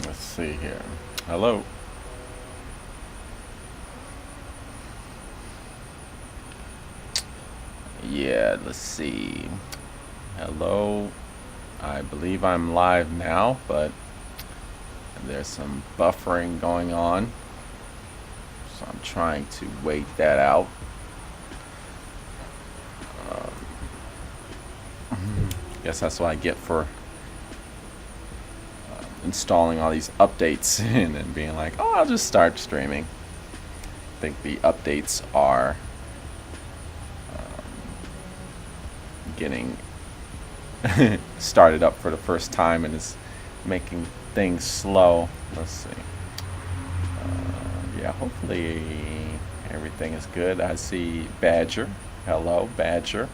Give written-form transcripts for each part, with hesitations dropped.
Let's see here. Hello. Yeah, let's see. Hello. I believe I'm live now, but there's some buffering going on. So I'm trying to wait that out. Guess that's what I get for installing all these updates and then being like, oh, I'll just start streaming. I think the updates are getting started up for the first time and is making things slow. Let's see. Yeah, hopefully everything is good. I see Badger. Hello, Badger.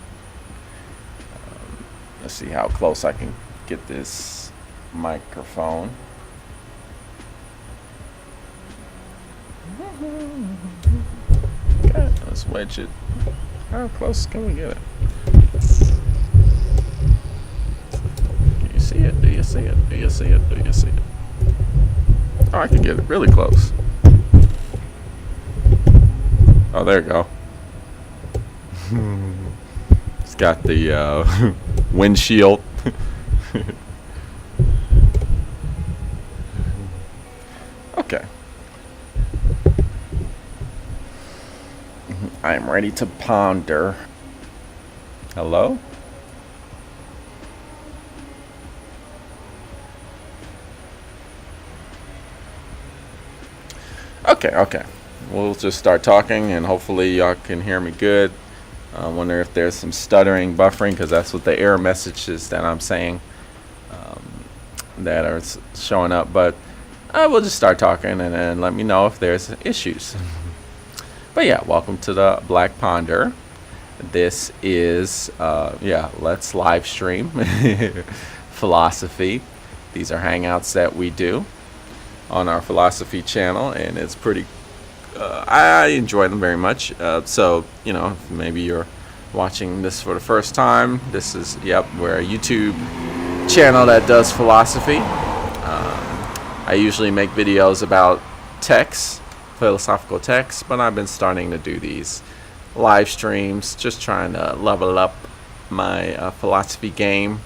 Let's see how close I can get this microphone. Okay, let's wedge it. How close can we get it? Do you see it? Do you see it? Do you see it? Do you see it? Oh, I can get it really close. Oh, there you go. It's got the windshield. Okay. I am ready to ponder. Hello? Okay. We'll just start talking and hopefully y'all can hear me good. I wonder if there's some stuttering, buffering, because that's what the error messages that I'm saying that are showing up. But we'll just start talking and then let me know if there's issues. But yeah, welcome to the Black Ponder. This is, let's live stream philosophy. These are hangouts that we do on our philosophy channel, and it's pretty I enjoy them very much. So, maybe you're watching this for the first time. This is, we're a YouTube channel that does philosophy. I usually make videos about texts, philosophical texts, but I've been starting to do these live streams, just trying to level up my philosophy game,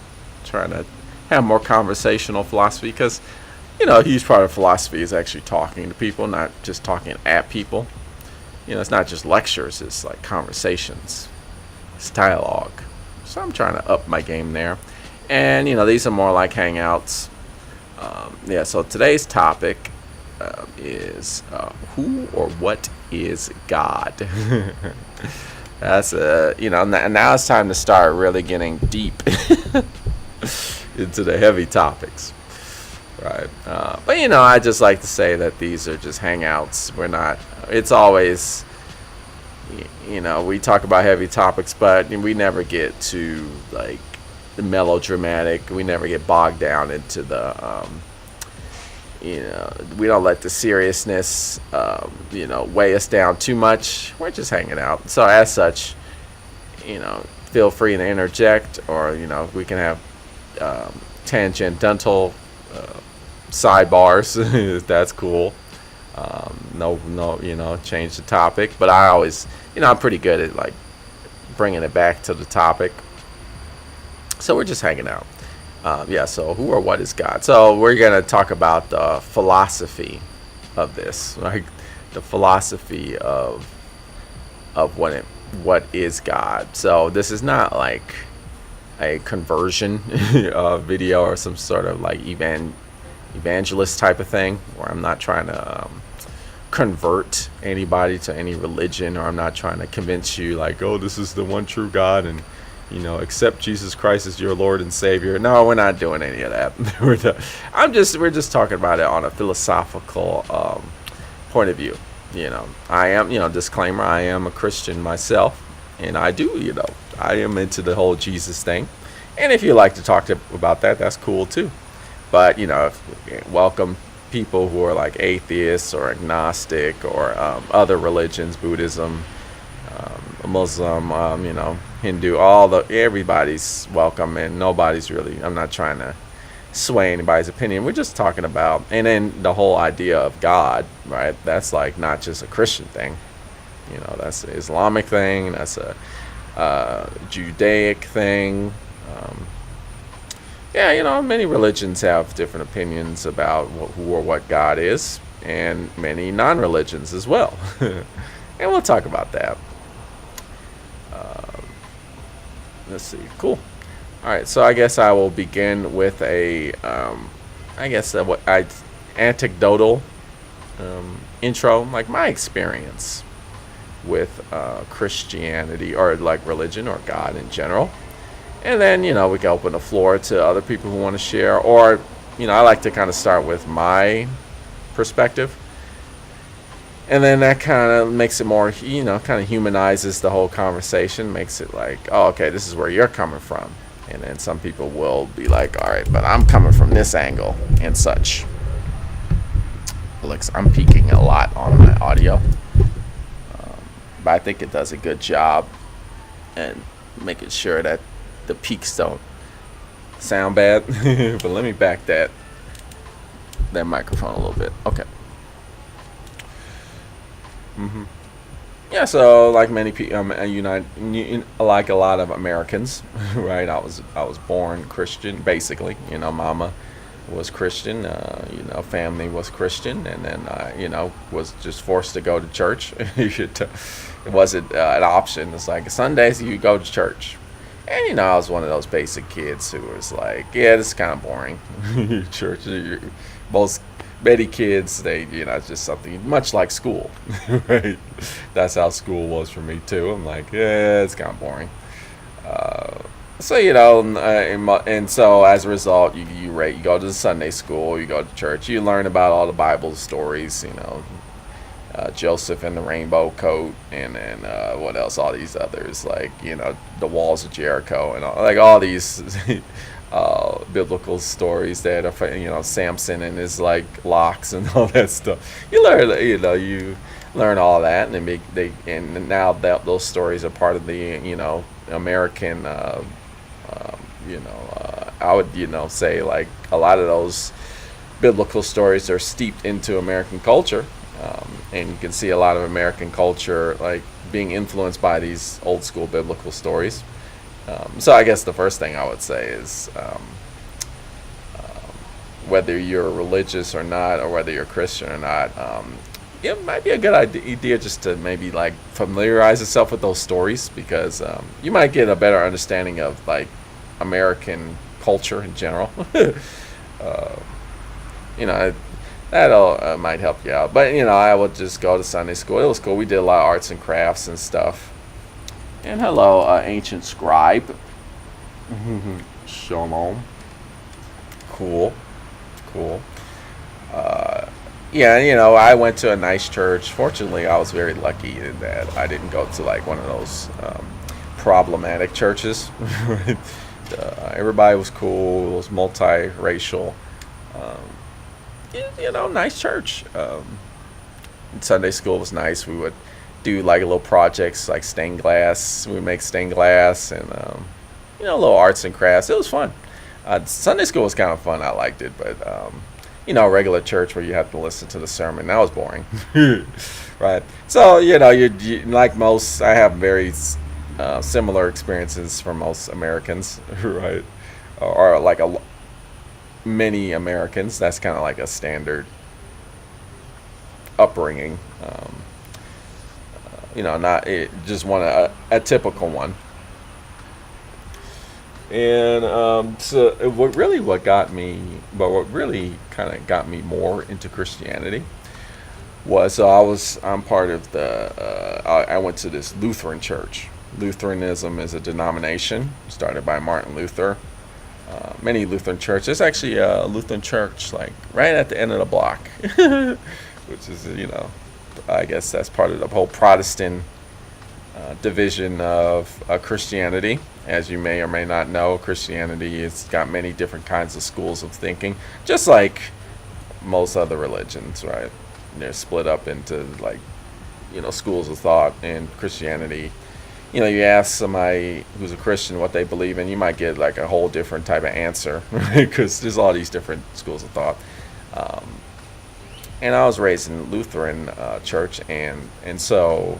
trying to have more conversational philosophy, because a huge part of philosophy is actually talking to people, not just talking at people. It's not just lectures, it's like conversations. It's dialogue. So I'm trying to up my game there. And, these are more like hangouts. So today's topic is who or what is God? That's, now it's time to start really getting deep into the heavy topics. Right. But, I just like to say that these are just hangouts. We're not, it's always, we talk about heavy topics, but we never get to, like, the melodramatic. We never get bogged down into the, we don't let the seriousness, weigh us down too much. We're just hanging out. So, as such, feel free to interject, or, we can have tangential sidebars if that's cool. No, change the topic, but I always, I'm pretty good at like bringing it back to the topic. So we're just hanging out. So who or what is God? So we're gonna talk about the philosophy of this, like the philosophy of what is God. So this is not like a conversion video or some sort of like evangelist type of thing, where I'm not trying to convert anybody to any religion, or I'm not trying to convince you like, oh, this is the one true God and accept Jesus Christ as your Lord and Savior. No, we're not doing any of that. We're just talking about it on a philosophical point of view. I am, disclaimer, I am a Christian myself, and I do, I am into the whole Jesus thing. And if you like to talk about that, that's cool too. But, welcome people who are like atheists or agnostic or other religions, Buddhism, Muslim, Hindu, everybody's welcome, and nobody's really, I'm not trying to sway anybody's opinion. We're just talking about, and then the whole idea of God, right? That's like not just a Christian thing. That's an Islamic thing. That's a Judaic thing. Many religions have different opinions about who or what God is, and many non-religions as well. And we'll talk about that. Let's see. Cool. All right. So I guess I will begin with anecdotal intro, like my experience with Christianity, or like religion or God in general. And then, we can open the floor to other people who want to share. Or, I like to kind of start with my perspective. And then that kind of makes it more, kind of humanizes the whole conversation. Makes it like, oh, okay, this is where you're coming from. And then some people will be like, all right, but I'm coming from this angle and such. Looks, I'm peaking a lot on my audio. But I think it does a good job and making sure that the peaks don't sound bad. But let me back that microphone a little bit. Okay. Yeah, so like many people, like a lot of Americans, right? I was born Christian, basically. Mama was Christian. Family was Christian, and then was just forced to go to church. It wasn't an option. It's like Sundays you go to church. And I was one of those basic kids who was like, yeah, this is kind of boring. Church, many kids, they, it's just something much like school, right? That's how school was for me too. I'm like, yeah, it's kind of boring. And so as a result, you go to the Sunday school, you go to church, you learn about all the Bible stories, Joseph and the rainbow coat, and then what else? All these others, like the walls of Jericho, and all these biblical stories that are Samson and his like locks and all that stuff. You learn all that, and now that those stories are part of the American. I would say like a lot of those biblical stories are steeped into American culture. And you can see a lot of American culture like being influenced by these old school biblical stories. So I guess the first thing I would say is whether you're religious or not, or whether you're Christian or not, it might be a good idea just to maybe like familiarize yourself with those stories, because you might get a better understanding of like American culture in general. That'll might help you out. But I would just go to Sunday school. It was cool. We did a lot of arts and crafts and stuff. And hello, ancient scribe. Shalom. Cool. I went to a nice church. Fortunately, I was very lucky in that I didn't go to like one of those problematic churches. Everybody was cool. It was multiracial. Nice church. Sunday school was nice. We would do like little projects like stained glass. We would make stained glass and little arts and crafts. It was fun. Sunday school was kind of fun. I liked it, but regular church where you have to listen to the sermon, that was boring. Right. So you like most, I have very similar experiences for most Americans, right? Or like many Americans. That's kind of like a standard upbringing. Not just a typical one. And so what really kind of got me more into Christianity was, I'm part of I went to this Lutheran church. Lutheranism is a denomination started by Martin Luther. Many Lutheran churches. There's actually a Lutheran church like right at the end of the block, which is I guess that's part of the whole Protestant division of Christianity. As you may or may not know, Christianity has got many different kinds of schools of thinking, just like most other religions, right? They're split up into like schools of thought, and Christianity you ask somebody who's a Christian what they believe in, you might get like a whole different type of answer, because there's all these different schools of thought. Um, and I was raised in Lutheran church, and so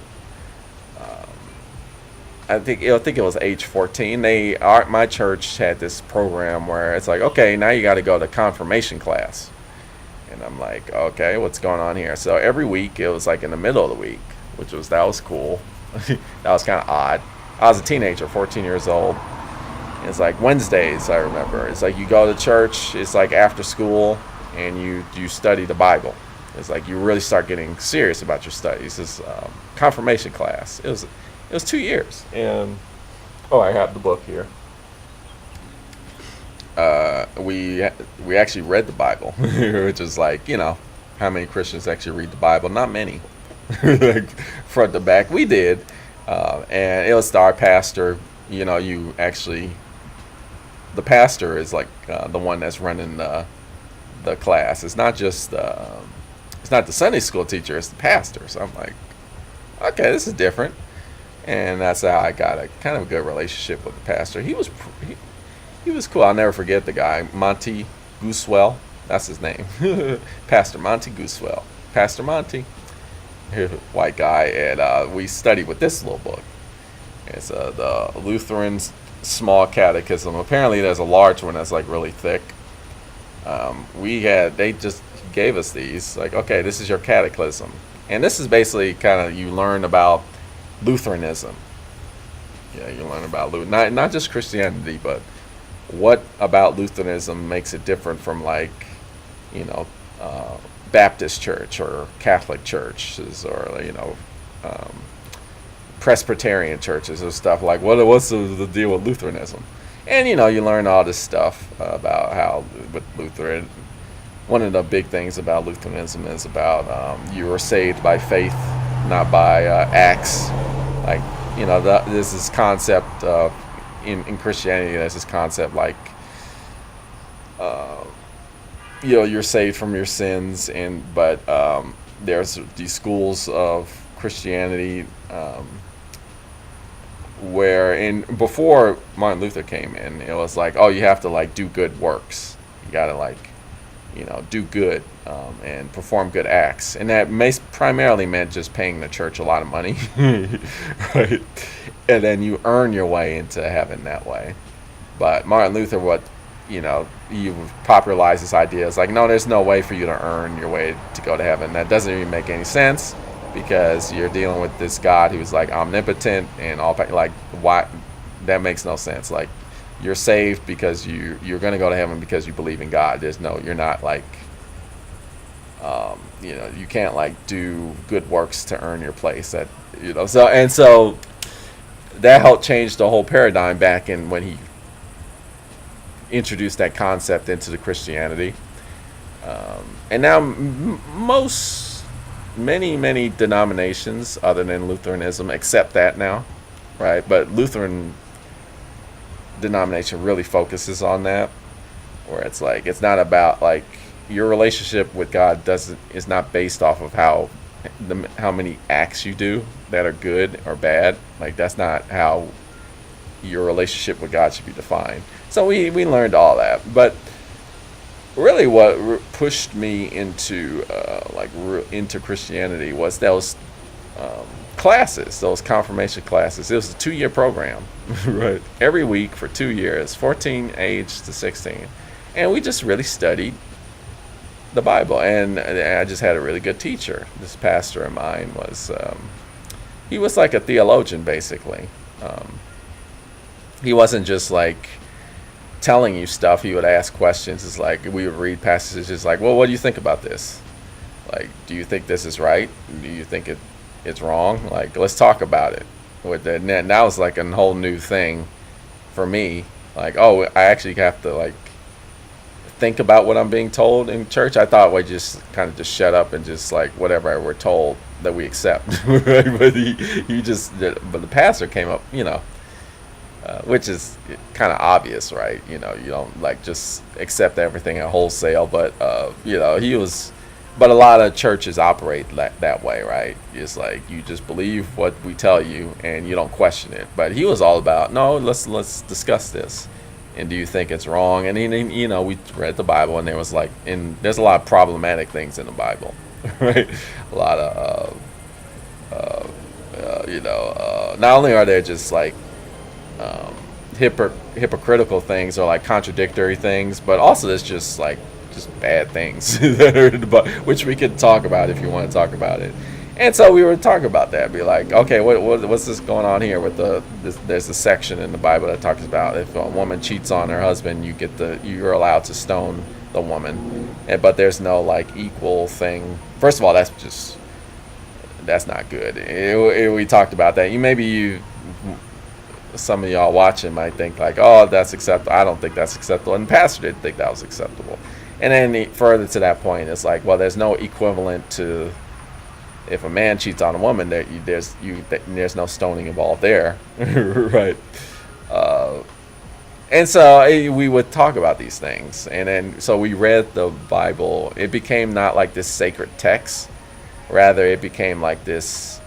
I think it was age 14. My church had this program where it's like, okay, now you got to go to confirmation class, and I'm like, okay, what's going on here? So every week it was like in the middle of the week, that was cool. That was kind of odd. I was a teenager, 14 years old. It's like Wednesdays, I remember. It's like you go to church, it's like after school, and you study the Bible. It's like you really start getting serious about your studies. It's confirmation class. It was 2 years. And I have the book here. We actually read the Bible, which is like, how many Christians actually read the Bible? Not many. Like front to back, we did. And it was our pastor. The pastor is like the one that's running the class. It's not the Sunday school teacher, it's the pastor. So I'm like, okay, this is different. And that's how I got a kind of a good relationship with the pastor. He was cool. I'll never forget the guy, Monty Goosewell. That's his name. Pastor Monty Goosewell. Pastor Monty. White guy. And we studied with this little book. It's the Lutheran Small Catechism. Apparently there's a large one that's like really thick. They just gave us these. Like, okay, this is your catechism. And this is basically kind of, you learn about Lutheranism. Yeah, you learn about not just Christianity, but what about Lutheranism makes it different from like, Baptist church or Catholic churches, or Presbyterian churches or stuff. Like, what's the deal with Lutheranism? And you learn all this stuff about how with Lutheran. One of the big things about Lutheranism is about you are saved by faith, not by acts. Like, this is concept of in Christianity. There's this concept like you're saved from your sins, but there's these schools of Christianity before Martin Luther came in, it was like, oh, you have to like do good works. You gotta like do good and perform good acts, and that primarily meant just paying the church a lot of money, right? And then you earn your way into heaven that way. But Martin Luther, he popularized this idea. It's like, no, there's no way for you to earn your way to go to heaven. That doesn't even make any sense, because you're dealing with this God who's like omnipotent and all. Like, why? That makes no sense. Like, you're saved because you're going to go to heaven because you believe in God. You're not like, you can't like do good works to earn your place. So that helped change the whole paradigm back in when he introduced that concept into the Christianity. And now many denominations other than Lutheranism accept that now, right? But Lutheran denomination really focuses on that, where it's like, it's not about like your relationship with God is not based off of how many acts you do that are good or bad. Like, that's not how your relationship with God should be defined. So we learned all that, but really what pushed me into into Christianity was those classes, those confirmation classes. It was a 2-year program, right? Every week for 2 years, 14 age to 16, and we just really studied the Bible. And I just had a really good teacher. This pastor of mine he was like a theologian, basically. He wasn't just like telling you stuff. He would ask questions. It's like we would read passages like, well, what do you think about this? Like, do you think this is right? Do you think it's wrong? Like, let's talk about it. And that was like a whole new thing for me. Like, oh, I actually have to like think about what I'm being told in church. I thought we just kind of just shut up and just like whatever we're told that we accept. But the pastor came up, which is kind of obvious, right? You don't like just accept everything at wholesale. But he was But a lot of churches operate that way, right? It's like you just believe what we tell you and you don't question it. But he was all about, no, let's discuss this. And do you think it's wrong? And then, we read the Bible, and there was like, and there's a lot of problematic things in the Bible, right? A lot of, not only are there just like hypocritical things or like contradictory things, but also there's just bad things that are in the Bible, which we could talk about if you want to talk about it. And so we were talking about that, be like, okay, what's this going on here with there's a section in the Bible that talks about if a woman cheats on her husband, you're allowed to stone the woman, but there's no like equal thing. First of all, that's not good. We talked about that. Some of y'all watching might think like, oh, that's acceptable. I don't think that's acceptable, and the pastor didn't think that was acceptable. And then further to that point, it's like, well, there's no equivalent to if a man cheats on a woman, there's no stoning involved there, right? And so we would talk about these things, and then so we read the Bible. It became not like this sacred text, rather it became like this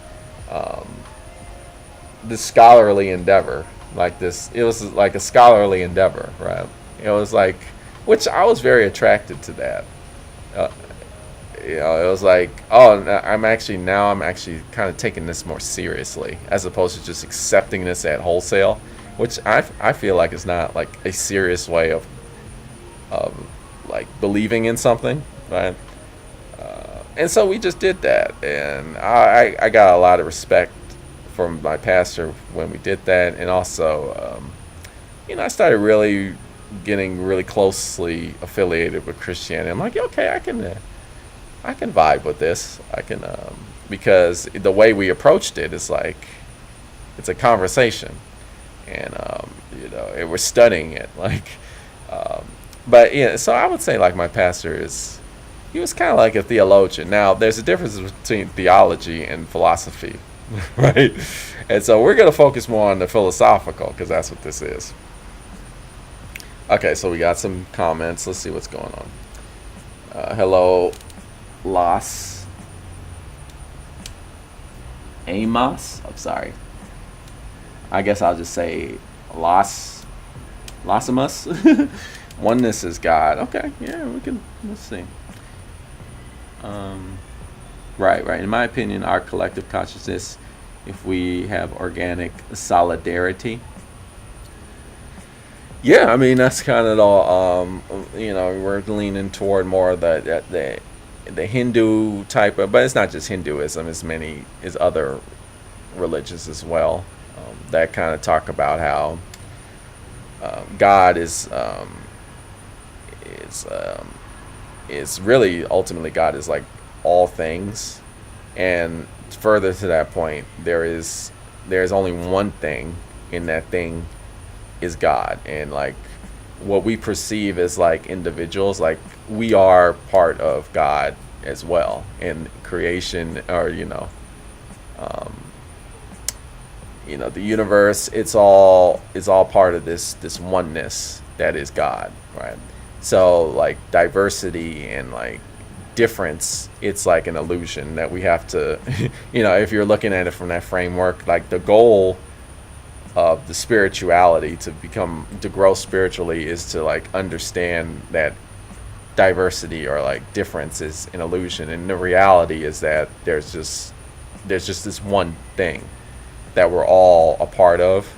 scholarly endeavor, like this. It was like a scholarly endeavor, right? It was like, which I was very attracted to that. It was like, oh, I'm actually kind of taking this more seriously, as opposed to just accepting this at wholesale, which I feel like is not like a serious way of like believing in something, right? And so we just did that, and I got a lot of respect from my pastor when we did that, and also, I started really getting really closely affiliated with Christianity. I'm like, okay, I can vibe with this. I can, because the way we approached it is like, it's a conversation, and we're studying it, like, but yeah. So I would say like my pastor he was kind of like a theologian. Now there's a difference between theology and philosophy, right? And so we're gonna focus more on the philosophical, because that's what this is. Okay, so we got some comments. Let's see what's going on. Hello, Los Amos. I'm sorry. I guess I'll just say Losimus. Oneness is God. Okay, yeah, let's see. Right. In my opinion, our collective consciousness, if we have organic solidarity. Yeah, I mean, that's kind of all, we're leaning toward more of the Hindu type of, but it's not just Hinduism, it's other religions as well, that kind of talk about how God is really, ultimately, God is like all things, and further to that point, there's only one thing, and that thing is God. And like what we perceive as like individuals, like we are part of God as well, and creation, or the universe, it's all part of this oneness that is God, right? So like diversity and like difference, it's like an illusion that we have to if you're looking at it from that framework, like the goal of the spirituality to grow spiritually is to like understand that diversity or like difference is an illusion, and the reality is that there's just this one thing that we're all a part of.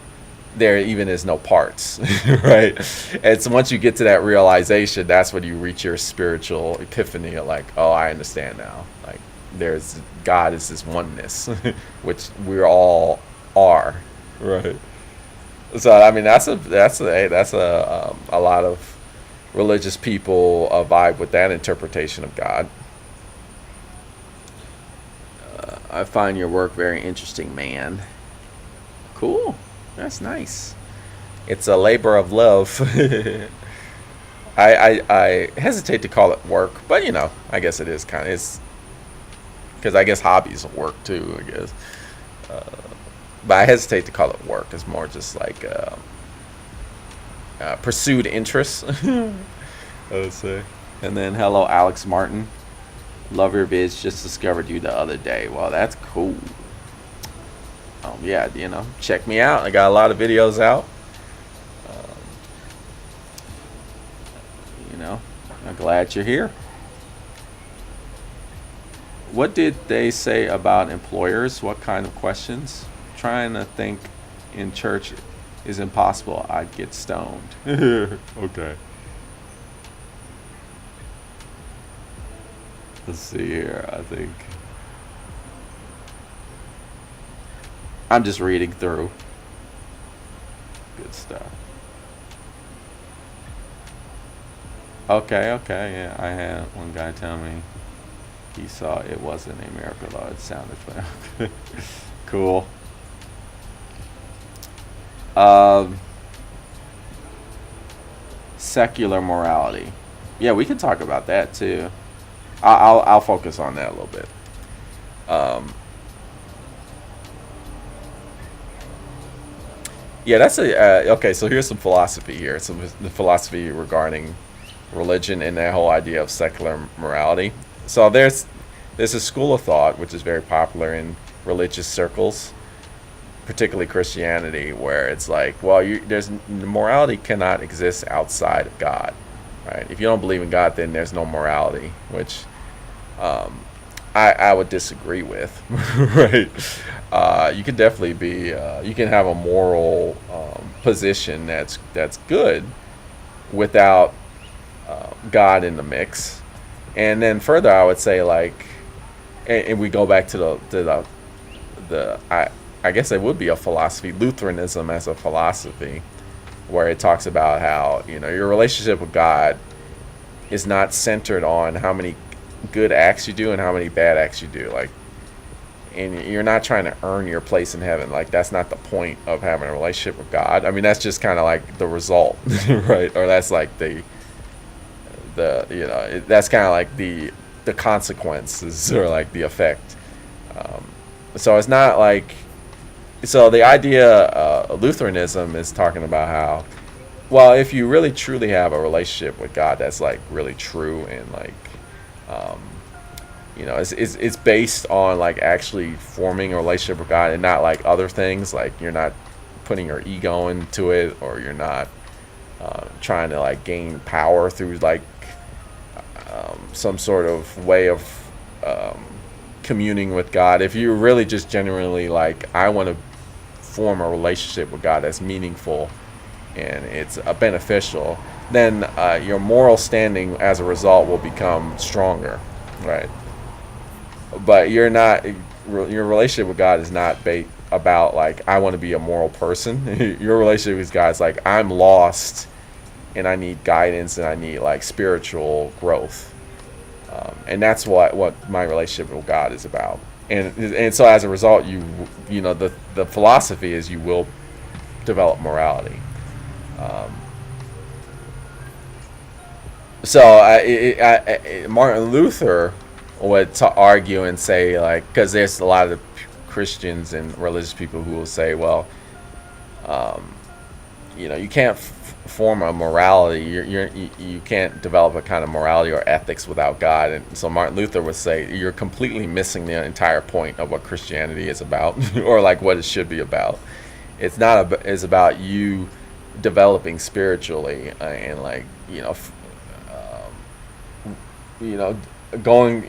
There even is no parts, right? And so once you get to that realization, that's when you reach your spiritual epiphany of like, oh, I understand now. Like God is this oneness, which we all are, right? So I mean, that's a lot of religious people vibe with that interpretation of God. I find your work very interesting, man. Cool. That's nice. It's a labor of love. I hesitate to call it work, but I guess it is kind of, because I guess hobbies work too, I guess. But I hesitate to call it work. It's more just like pursued interest, I would say. And then hello, Alex Martin. Love your biz. Just discovered you the other day. Well, that's cool. Yeah, check me out. I got a lot of videos out. Um, you know, I'm glad you're here. What did they say about employers? What kind of questions? Trying to think in church is impossible. I'd get stoned. Okay. Let's see here. I think I'm just reading through. Good stuff. Okay, okay. Yeah, I had one guy tell me he saw it wasn't a miracle though. It sounded funny. Cool. Um, Secular morality. Yeah, we can talk about that too. I'll focus on that a little bit. Um, yeah, that's a okay. So here's some philosophy here. Some philosophy regarding religion and that whole idea of secular morality. So there's a school of thought which is very popular in religious circles, particularly Christianity, where it's like, well, there's morality cannot exist outside of God, right? If you don't believe in God, then there's no morality, which um, I would disagree with, right? You can definitely you can have a moral position that's good without God in the mix. And then further, I would say like, and we go back to the I guess it would be a philosophy, Lutheranism as a philosophy, where it talks about how your relationship with God is not centered on how many good acts you do and how many bad acts you do. Like, and you're not trying to earn your place in heaven. Like, that's not the point of having a relationship with God. I mean, that's just kind of like the result, right? Or that's like that's kind of like the consequences or like the effect. Um, so it's not like so the idea of Lutheranism is talking about how, well, if you really truly have a relationship with God that's like really true and like um, it's based on like actually forming a relationship with God and not like other things, like you're not putting your ego into it, or you're not trying to like gain power through like some sort of way of um, communing with God. If you're really just genuinely like, I want to form a relationship with God that's meaningful and it's beneficial, then your moral standing as a result will become stronger, right? But your relationship with God is not about like, I want to be a moral person. Your relationship with God is like, I'm lost and I need guidance and I need like spiritual growth, and that's what my relationship with God is about. And so as a result, the philosophy is you will develop morality. Um, so Martin Luther would argue and say, like, because there's a lot of Christians and religious people who will say, well, um, you can't form a morality. You can't develop a kind of morality or ethics without God. And so Martin Luther would say you're completely missing the entire point of what Christianity is about, or like what it should be about. It's not. It's about you developing spiritually and like going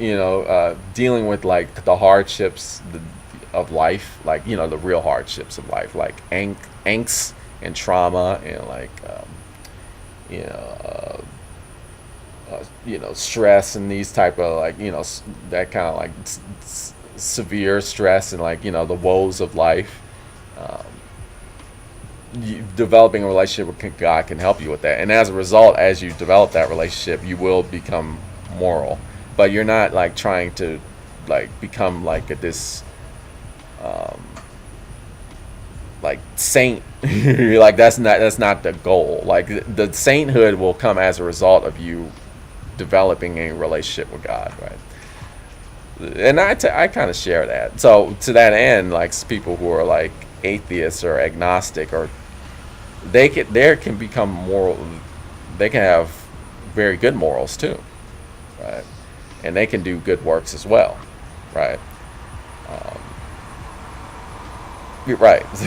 dealing with like the hardships of life, like the real hardships of life, like angst and trauma and like you know stress and these type of like that kind of like severe stress and like the woes of life. um, Developing a relationship with God can help you with that, and as a result, as you develop that relationship, you will become moral. But you're not like trying to like become like this um, like saint. You're like, that's not the goal. Like the sainthood will come as a result of you developing a relationship with God, right? And I kind of share that. So to that end, like people who are like atheists or agnostic, or there can become moral. They can have very good morals too, right? and they can do good works as well, right? You're right. So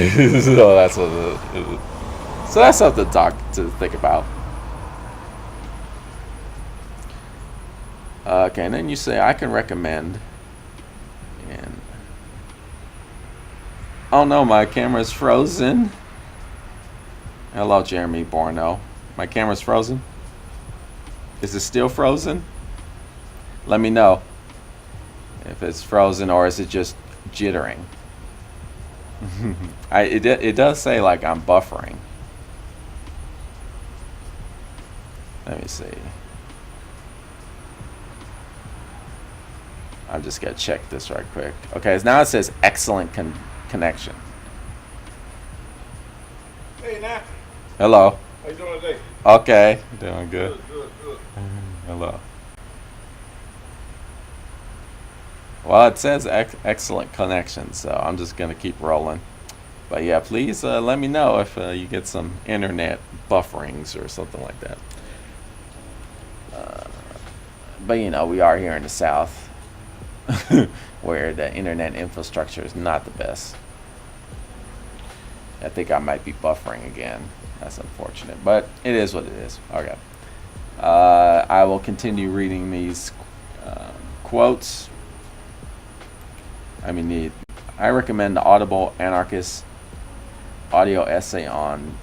that's something to think about. Okay, and then you say I can recommend. And oh no, my camera's frozen. Hello, Jeremy Borno. My camera's frozen. Is it still frozen? Let me know if it's frozen or is it just jittering. It does say like I'm buffering. Let me see. I'm just gonna check this right quick. Okay, now it says excellent connection. Hey, Nat. Hello. How you doing today? Okay, doing good. Good. Hello. Well, it says excellent connection, so I'm just gonna keep rolling. But yeah, please let me know if you get some internet bufferings or something like that. But you know, we are here in the South, where the internet infrastructure is not the best. I think I might be buffering again. That's unfortunate, but it is what it is. Okay. I will continue reading these quotes. I recommend the Audible Anarchist audio essay on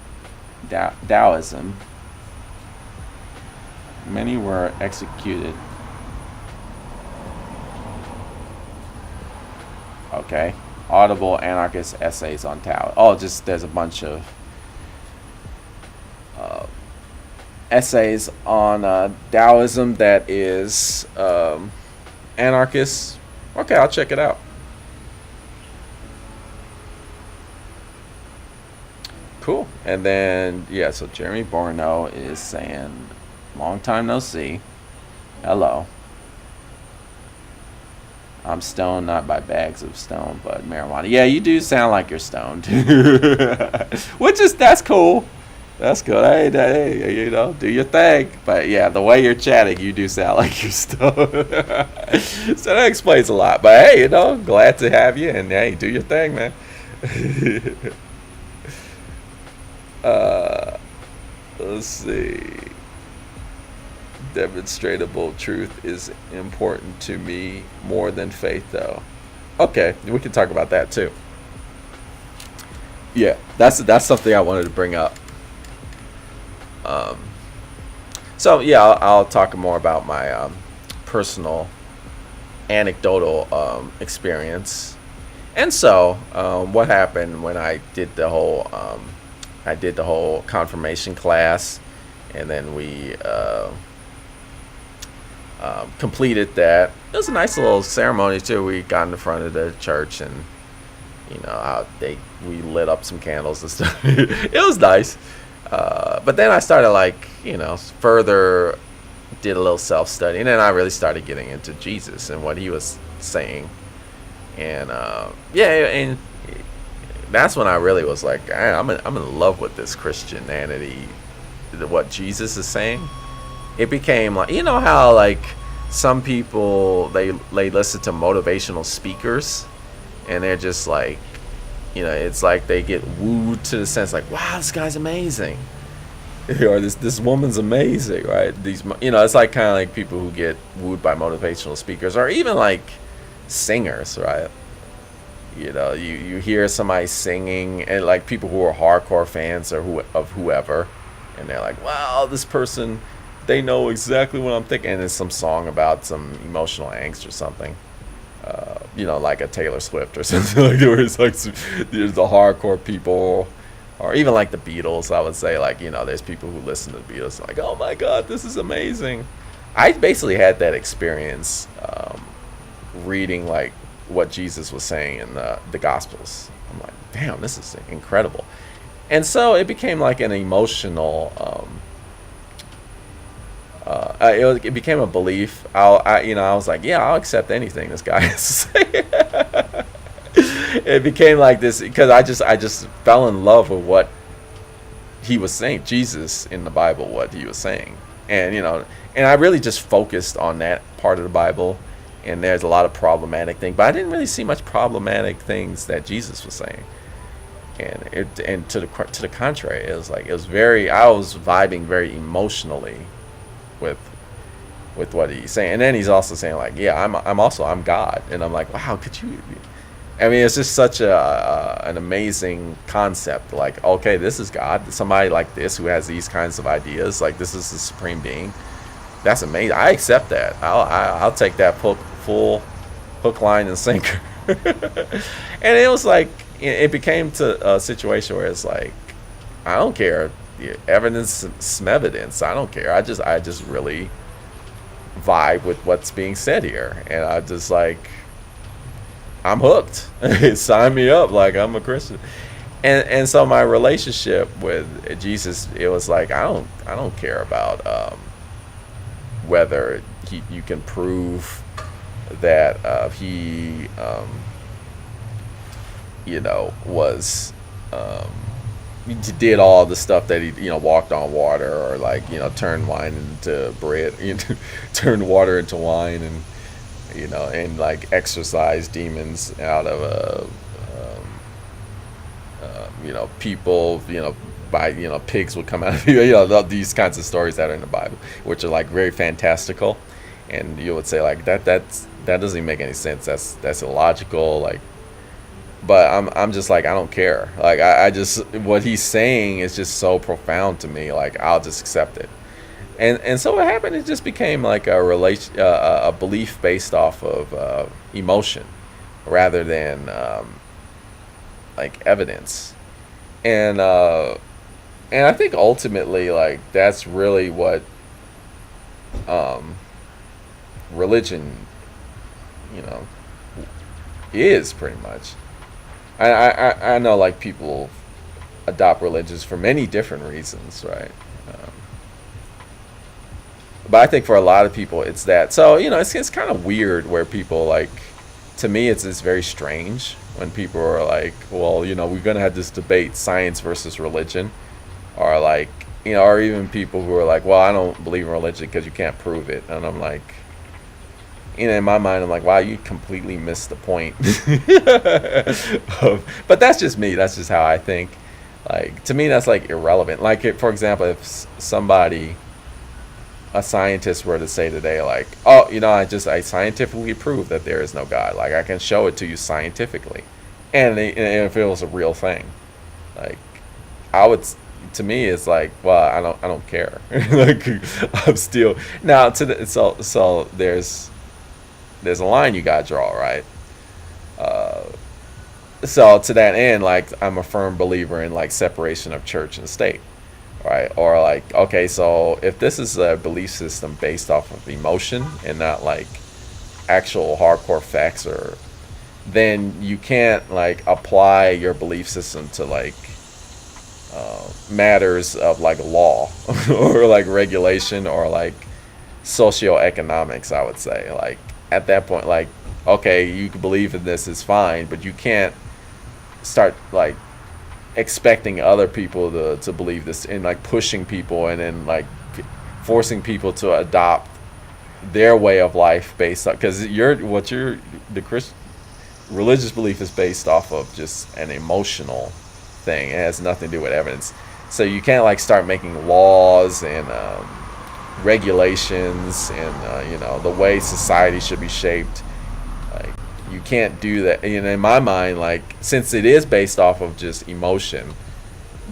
Taoism. Many were executed. Okay. Audible Anarchist essays on Tao. Oh, just there's a bunch of essays on Taoism that is anarchist. Okay, I'll check it out. Cool. And then, yeah, so Jeremy Borno is saying, long time no see. Hello. I'm stoned not by bags of stone, but marijuana. Yeah, you do sound like you're stoned. That's cool. That's good. Hey, you know, do your thing. But yeah, the way you're chatting, you do sound like you're stoned. So that explains a lot. But hey, you know, glad to have you. And hey, do your thing, man. Let's see. Demonstrable truth is important to me more than faith, though. Okay, we can talk about that too. Yeah, that's something I wanted to bring up. So yeah, I'll talk more about my personal anecdotal experience. And so, what happened when I did the whole confirmation class, and then we completed that. It was a nice little ceremony too. We got in the front of the church, and you know, we lit up some candles and stuff. It was nice. But then I started further did a little self-study, and then I really started getting into Jesus and what he was saying. And and that's when I really was like, I'm in love with this Christianity, what Jesus is saying. It became like, you know how like some people they listen to motivational speakers, and they're just like, you know, it's like they get wooed to the sense like, wow, this guy's amazing, or this woman's amazing, right? It's like kind of like people who get wooed by motivational speakers, or even like singers, right? You know, you hear somebody singing, and like people who are hardcore fans of whoever, and they're like, wow, this person, they know exactly what I'm thinking. And it's some song about some emotional angst or something. Like a Taylor Swift or something like that, where it's like there's the hardcore people, or even like the Beatles. I would say, like, you know, there's people who listen to the Beatles like, oh my God, this is amazing. I basically had that experience reading like what Jesus was saying in the Gospels. I'm like, damn, this is incredible. And so it became like an emotional. It became a belief. I was like, yeah, I'll accept anything this guy has to say. It became like this because I just fell in love with what he was saying, Jesus in the Bible, what he was saying, and and I really just focused on that part of the Bible, and there's a lot of problematic things, but I didn't really see much problematic things that Jesus was saying. And to the contrary, it was very, I was vibing very emotionally with what he's saying. And then he's also saying, like, yeah, I'm God, and I'm like, wow, could you? I mean, it's just such an amazing concept. Like, okay, this is God, somebody like this who has these kinds of ideas. Like, this is the supreme being. That's amazing. I accept that. I'll take that full hook, line, and sinker. And it was like, it became to a situation where it's like, I don't care. Evidence, smevidence. I don't care. I just really vibe with what's being said here, and I just like, I'm hooked. Sign me up. Like, I'm a Christian. And so my relationship with Jesus, it was like, I don't care about whether you can prove that he was he did all the stuff that he walked on water, or like turned wine into bread, turned water into wine, and and like exorcise demons out of people, by pigs would come out of these kinds of stories that are in the Bible, which are like very fantastical, and you would say like that doesn't even make any sense. That's illogical. Like, but I'm just like, I don't care. Like, I just, what he's saying is just so profound to me. Like, I'll just accept it. And so what happened, it just became like a belief based off of emotion rather than like evidence. And I think ultimately, like, that's really what religion is, pretty much. I know, like, people adopt religions for many different reasons, right? But I think for a lot of people, it's that. So, it's kind of weird where people, like, to me, it's very strange when people are like, well, we're going to have this debate, science versus religion. Or, like, or even people who are like, well, I don't believe in religion because you can't prove it. And I'm like, in my mind, I'm like, wow, you completely missed the point. But that's just me. That's just how I think. Like, to me, that's like irrelevant. Like, for example, if a scientist were to say today, like, oh, I scientifically prove that there is no God. Like, I can show it to you scientifically, and if it was a real thing, like, to me, it's like, well, I don't care. Like, I'm still now so there's a line you gotta draw, right? So to that end, like, I'm a firm believer in like separation of church and state, right? Or like, okay, so if this is a belief system based off of emotion and not like actual hardcore facts, then you can't like apply your belief system to like matters of like law or like regulation or like socioeconomics, I would say. Like, at that point, like, okay, you can believe in this is fine, but you can't start like expecting other people to believe this and like pushing people and then like forcing people to adopt their way of life based on, because the Christian religious belief is based off of just an emotional thing. It has nothing to do with evidence. So you can't like start making laws and regulations and the way society should be shaped. Like, you can't do that. In my mind, like, since it is based off of just emotion,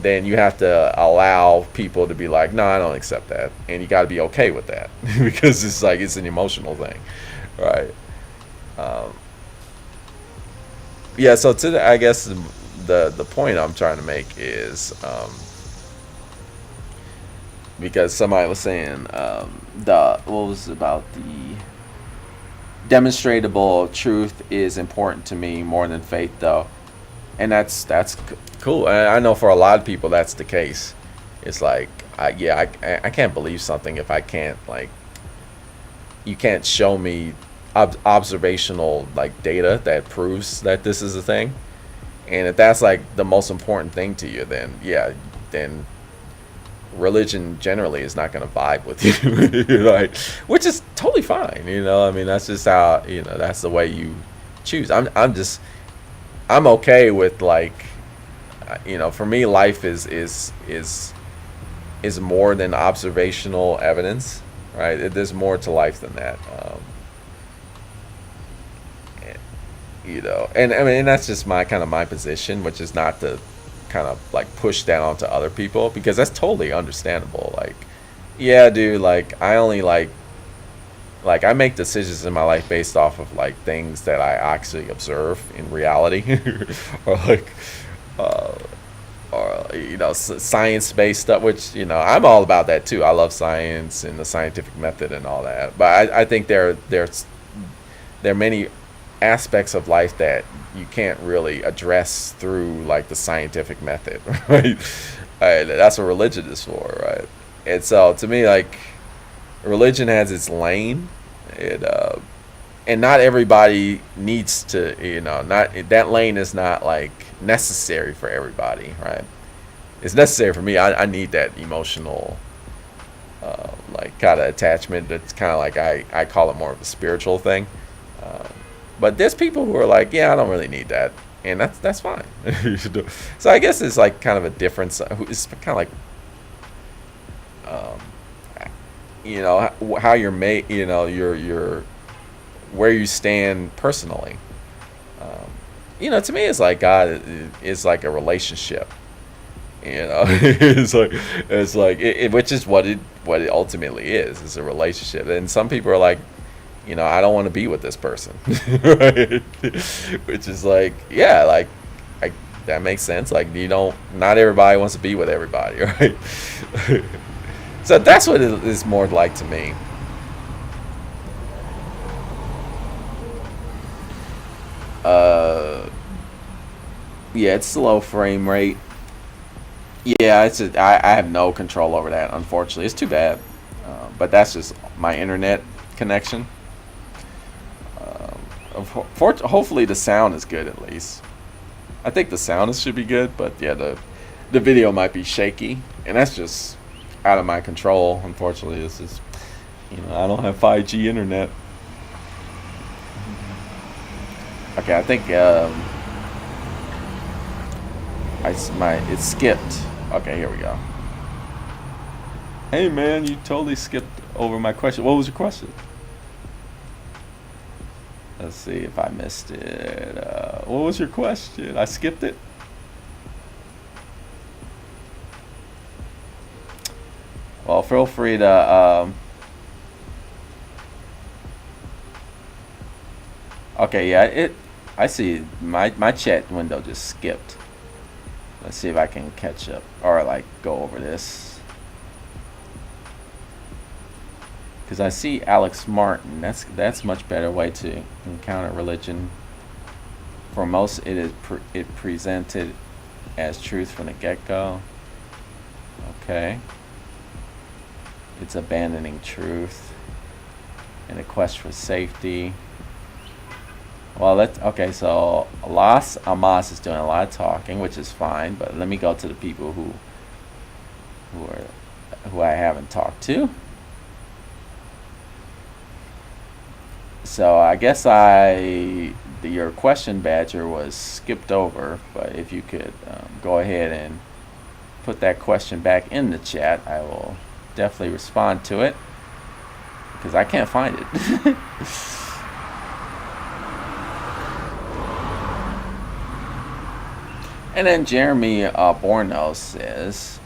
then you have to allow people to be like, no, I don't accept that, and you got to be okay with that because it's like, it's an emotional thing, right? Yeah. So I guess the point I'm trying to make is, because somebody was saying what was about the demonstrable truth is important to me more than faith, though, and that's cool. I know for a lot of people that's the case. It's like, I can't believe something if I can't, like, you can't show me observational like data that proves that this is a thing. And if that's like the most important thing to you, then religion generally is not going to vibe with you, like, which is totally fine. I mean, that's just how, that's the way you choose. I'm okay with, like, for me, life is more than observational evidence, right? There's more to life than that. And I mean, that's just my position, which is not to kind of like push that onto other people, because that's totally understandable. Like, yeah, dude, like I only like I make decisions in my life based off of like things that I actually observe in reality, or like, uh, or science based stuff. Which I'm all about that too. I love science and the scientific method and all that. But I think there are many aspects of life that you can't really address through like the scientific method, right? That's what religion is for, right? And so to me, like, religion has its lane. And not everybody needs to, not that lane is not like necessary for everybody, right? It's necessary for me. I need that emotional like kind of attachment. It's kind of like I call it more of a spiritual thing. But there's people who are like, yeah, I don't really need that, and that's fine. So I guess it's like kind of a difference. It's kind of like, how you're made. Your where you stand personally. To me, it's like God is like a relationship. it's like which is what it ultimately is. It's a relationship, and some people are like, I don't want to be with this person, right? Which is like, yeah, like, that makes sense. Like, not everybody wants to be with everybody, right? So that's what it is more like to me. Yeah, it's slow frame rate. Yeah, I have no control over that, unfortunately. It's too bad. But that's just my internet connection. Hopefully the sound is good at least. I think the sound should be good, but yeah, the video might be shaky, and that's just out of my control. Unfortunately, this is I don't have 5G internet. Okay, I think it skipped. Okay, here we go. Hey man, you totally skipped over my question. What was your question? Let's see if I missed it. What was your question? I skipped it. Well, feel free to. Okay, yeah, I see my chat window just skipped. Let's see if I can catch up or like go over this. Because I see Alex Martin. That's much better way to encounter religion. For most, it presented as truth from the get-go. Okay. It's abandoning truth in a quest for safety. Well, okay. So Las Amas is doing a lot of talking, which is fine. But let me go to the people who I haven't talked to. So I guess your question, Badger, was skipped over. But if you could go ahead and put that question back in the chat, I will definitely respond to it, because I can't find it. And then Jeremy Borno says,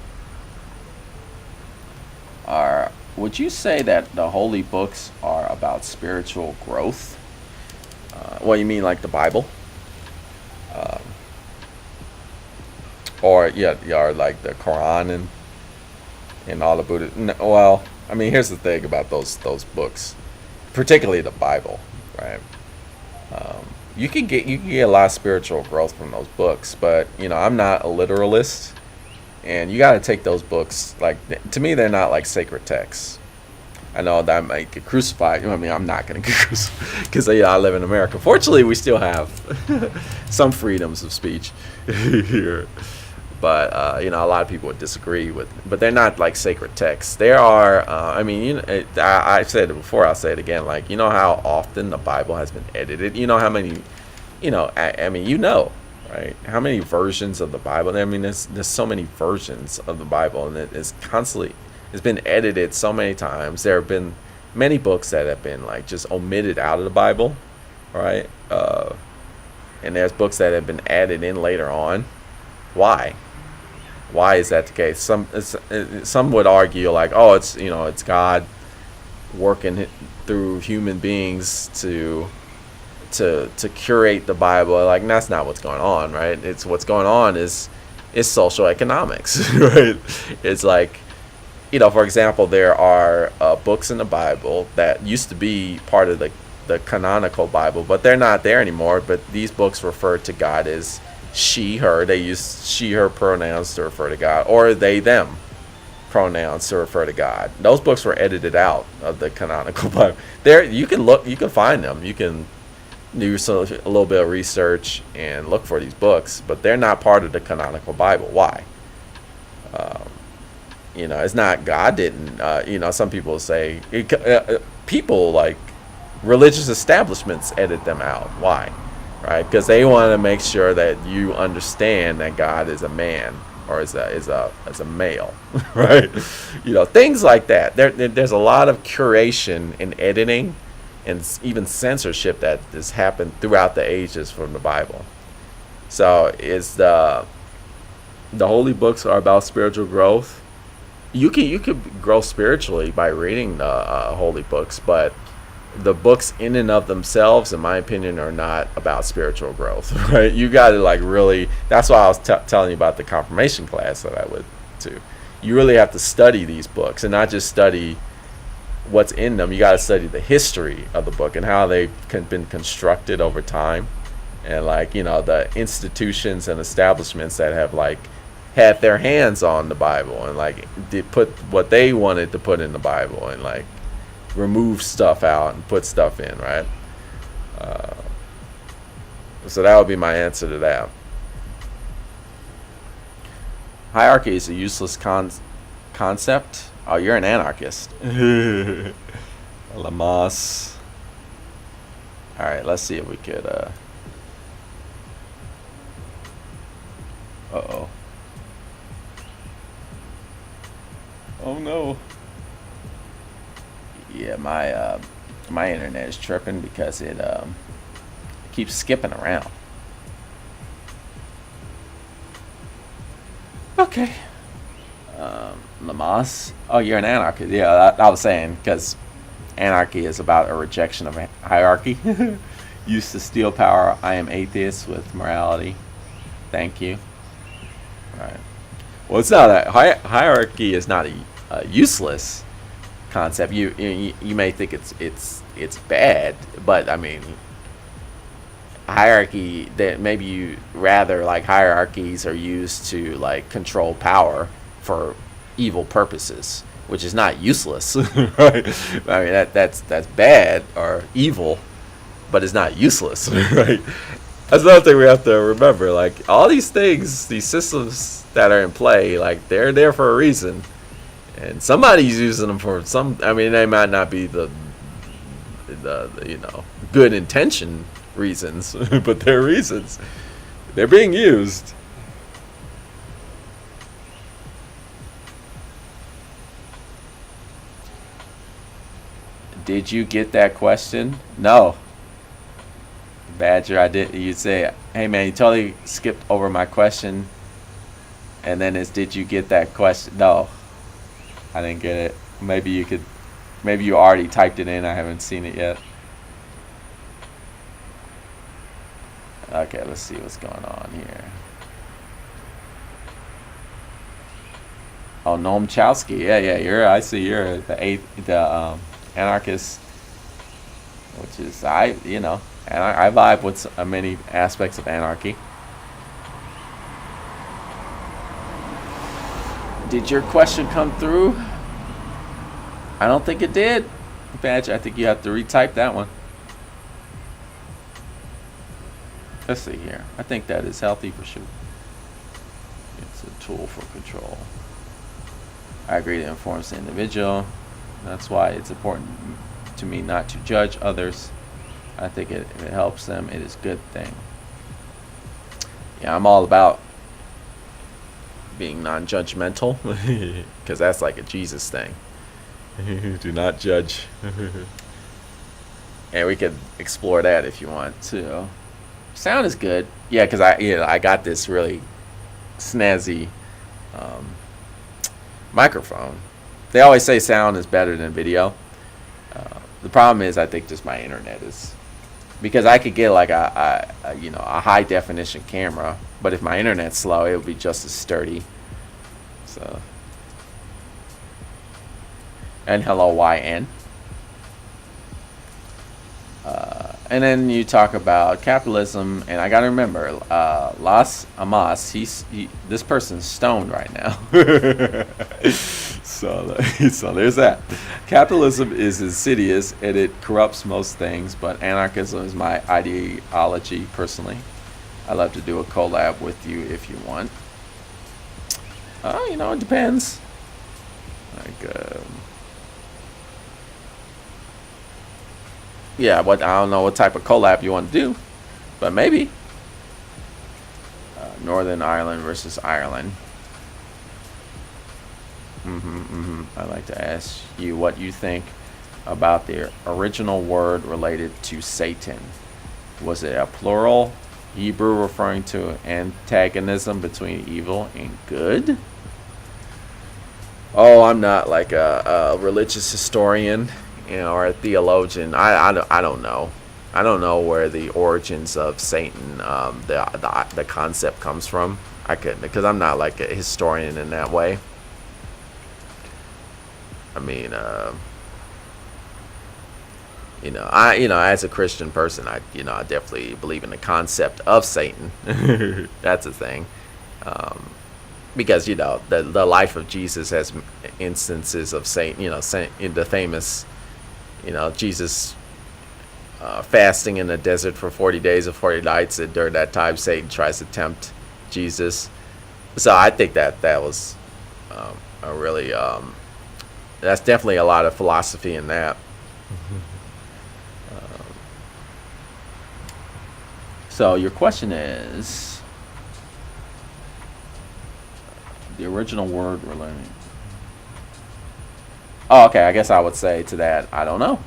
would you say that the holy books are about spiritual growth? What you mean, like the Bible? Or like the Quran and all the Buddha. No, well, I mean, here's the thing about those books, particularly the Bible, right? You can get a lot of spiritual growth from those books, but I'm not a literalist, and you got to take those books like, to me, they're not like sacred texts. I know that I might get crucified. I mean, I'm not going to get crucified because I live in America. Fortunately, we still have some freedoms of speech here. But a lot of people would disagree with, but they're not like sacred texts. There are, I said it before, I'll say it again. Like, how often the Bible has been edited. How many, right? How many versions of the Bible? I mean, there's so many versions of the Bible, and it's been edited so many times. There have been many books that have been like just omitted out of the Bible, right? And there's books that have been added in later on. Why? Why is that the case? Some would argue like, oh, it's God working through human beings to curate the Bible. Like, that's not what's going on, right? It's what's going on is social economics, right? It's like, for example, there are books in the Bible that used to be part of the canonical Bible, but they're not there anymore. But these books refer to God as she, her. They use she, her pronouns to refer to God, or they, them pronouns to refer to God. Those books were edited out of the canonical Bible. There, you can find them. You can do a little bit of research and look for these books, but they're not part of the canonical Bible. Why? It's not God didn't. Some people say people like religious establishments edit them out. Why? Right? Because they want to make sure that you understand that God is a man or is a male, right? Things like that. There's a lot of curation and editing and even censorship that has happened throughout the ages from the Bible. So is the holy books are about spiritual growth. You could grow spiritually by reading the holy books, but the books in and of themselves, in my opinion, are not about spiritual growth, right? You got to like really, that's why I was telling you about the confirmation class that I went to. You really have to study these books and not just study what's in them. You got to study the history of the book and how they've been constructed over time, and like, the institutions and establishments that have like had their hands on the Bible and like did put what they wanted to put in the Bible and like remove stuff out and put stuff in, right? So that would be my answer to that. Hierarchy is a useless concept. Oh, you're an anarchist. Lamas. All right, let's see if we could. Uh-oh. Oh no. Yeah, my internet is tripping because it keeps skipping around. Okay. Lamas. Oh, you're an anarchist. Yeah, I was saying because anarchy is about a rejection of hierarchy. Used to steal power. I am atheist with morality. Thank you. All right. Well, it's not a hierarchy is not a useless concept. You may think it's bad, but I mean, hierarchy, that maybe you rather like hierarchies are used to like control power for evil purposes, which is not useless. Right? I mean, that's bad or evil, but it's not useless. Right? That's another thing we have to remember. Like, all these things, these systems that are in play, like, they're there for a reason, and somebody's using them for some. I mean, they might not be the good intention reasons, but they're reasons. They're being used. Did you get that question? No. Badger, I did. You say, hey man, you totally skipped over my question. And then it's, did you get that question? No, I didn't get it. Maybe you already typed it in. I haven't seen it yet. Okay, let's see what's going on here. Oh, Noam Chomsky. Yeah, I see you're the anarchist, which is, I vibe with many aspects of anarchy. Did your question come through? I don't think it did. Badge, I think you have to retype that one. Let's see here. I think that is healthy for sure. It's a tool for control. I agree, it informs the individual. That's why it's important to me not to judge others. I think if it helps them, it is a good thing. Yeah, I'm all about being non-judgmental because that's like a Jesus thing. Do not judge. And we could explore that if you want to. Sound is good. Yeah, because I got this really snazzy microphone. They always say sound is better than video. The problem is, I think just my internet is, because I could get like a high definition camera, but if my internet's slow, it would be just as sturdy. So, and hello YN. And then you talk about capitalism, and I gotta remember, Las Amas. This person's stoned right now. So there's that. Capitalism is insidious and it corrupts most things, but anarchism is my ideology personally. I'd love to do a collab with you if you want. It depends. I don't know what type of collab you want to do, but maybe. Northern Ireland versus Ireland. I'd like to ask you what you think about the original word related to Satan. Was it a plural Hebrew referring to antagonism between evil and good? Oh, I'm not like a religious historian, or a theologian. I don't know. I don't know where the origins of Satan, the concept comes from. I couldn't, because I'm not like a historian in that way. I mean, as a Christian person, I definitely believe in the concept of Satan. That's a thing. Because the life of Jesus has instances of Satan. In the famous, Jesus fasting in the desert for 40 days and 40 nights, and during that time Satan tries to tempt Jesus. So I think that was a really that's definitely a lot of philosophy in that. So your question is the original word we're learning. Oh, okay. I guess I would say to that, I don't know.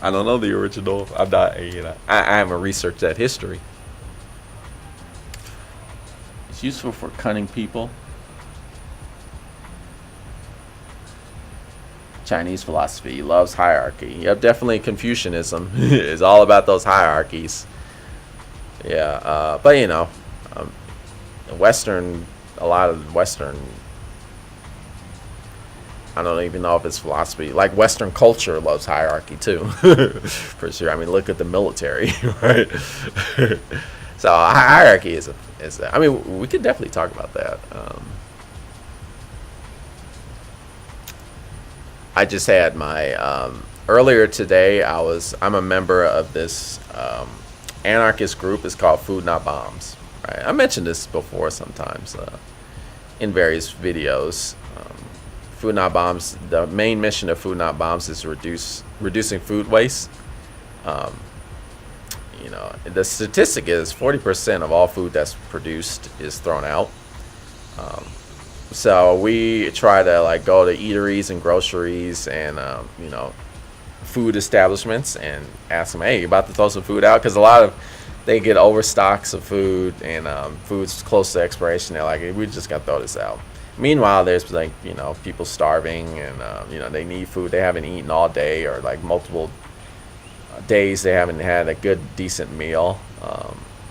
I don't know the original. I'm not. I haven't researched that history. It's useful for cunning people. Chinese philosophy loves hierarchy. Yep, definitely Confucianism is all about those hierarchies. Yeah, but a lot of Western, I don't even know if it's philosophy. Like Western culture loves hierarchy too, for sure. I mean, look at the military, right? So hierarchy is I mean, we could definitely talk about that. I just had my earlier today. I'm a member of this anarchist group. It's called Food Not Bombs. Right? I mentioned this before sometimes in various videos. Food Not Bombs. The main mission of Food Not Bombs is reducing food waste. The statistic is 40% of all food that's produced is thrown out. So we try to go to eateries and groceries and food establishments and ask them, hey, you about to throw some food out? Because they get overstocks of food and food's close to expiration. They're like, we just got to throw this out. Meanwhile, there's people starving and they need food. They haven't eaten all day, or multiple days they haven't had a good decent meal.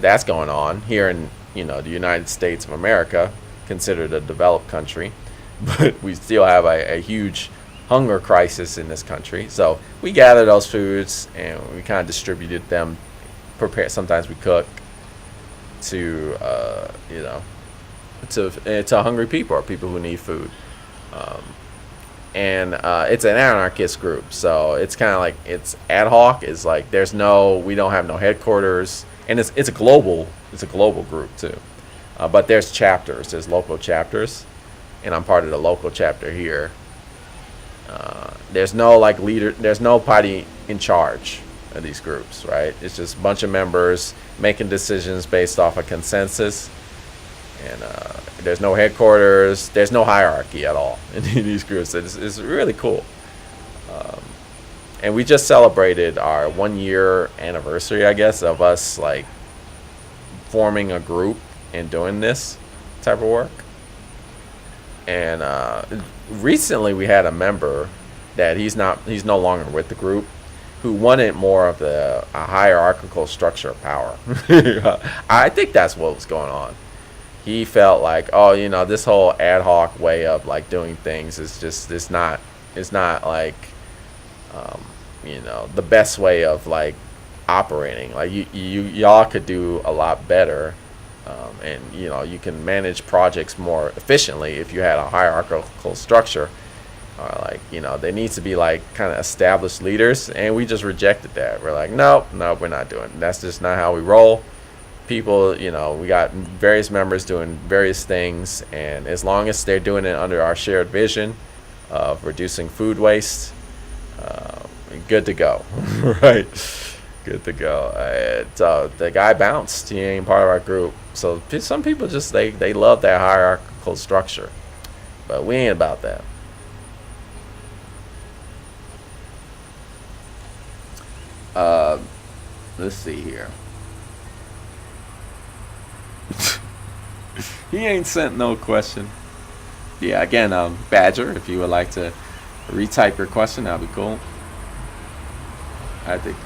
That's going on here in the United States of America, considered a developed country, but we still have a huge hunger crisis in this country. So we gather those foods and we kind of distributed them, sometimes we cook to to hungry people or people who need food. And it's an anarchist group, so it's kind of it's ad hoc. It's we don't have no headquarters, and it's a global group too. But there's chapters, there's local chapters, and I'm part of the local chapter here. There's no like leader, there's nobody in charge of these groups, right? It's just a bunch of members making decisions based off a consensus, and there's no headquarters, there's no hierarchy at all in these groups. It's really cool. And we just celebrated our 1 year anniversary, I guess, of us like forming a group and doing this type of work. And recently we had a member that he's no longer with the group, who wanted more of a hierarchical structure of power. I think that's what was going on. He felt like, oh, this whole ad hoc way of like doing things is just it's not like the best way of like operating. Like y'all could do a lot better. And you can manage projects more efficiently if you had a hierarchical structure. There needs to be like kind of established leaders, and we just rejected that. We're like, no, we're not doing it. That's just not how we roll. People, we got various members doing various things, and as long as they're doing it under our shared vision of reducing food waste, good to go. Right, good to go. So the guy bounced. He ain't part of our group. So some people just they love that hierarchical structure, but we ain't about that. Let's see here. He ain't sent no question. Yeah, again, Badger, if you would like to retype your question, that'd be cool. I think,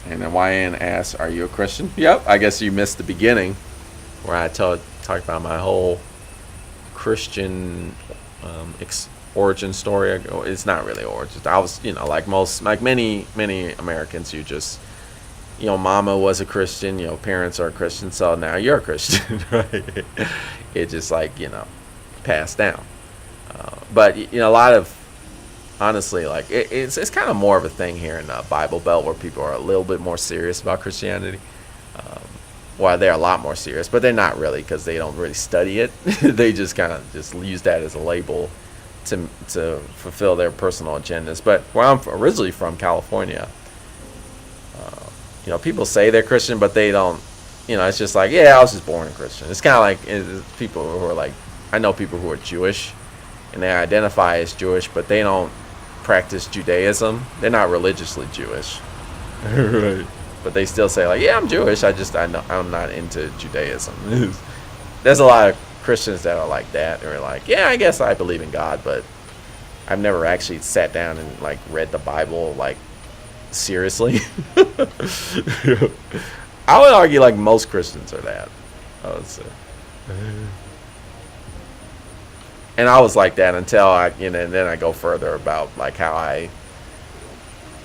And then YN asks, "Are you a Christian?" Yep. I guess you missed the beginning, where I talked about my whole Christian origin story. It's not really origin. I was, like many Americans, you just, mama was a Christian, parents are Christian, so now you're a Christian, right? It just passed down. But a lot of, honestly, like it's kind of more of a thing here in the Bible Belt, where people are a little bit more serious about Christianity. Well, they're a lot more serious, but they're not really, because they don't really study it. They just kind of just use that as a label to fulfill their personal agendas. But where I'm originally from, California, people say they're Christian, but they don't. It's just like, yeah, I was just born a Christian. It's kind of like people who are like, I know people who are Jewish, and they identify as Jewish, but they don't practice Judaism. They're not religiously Jewish. Right. But they still say like, yeah, I'm Jewish. I'm not into Judaism. There's a lot of Christians that are like that. They're like, yeah, I guess I believe in God, but I've never actually sat down and like read the Bible like seriously. I would argue like most Christians are that, I would say. And I was like that until and then I go further about like how I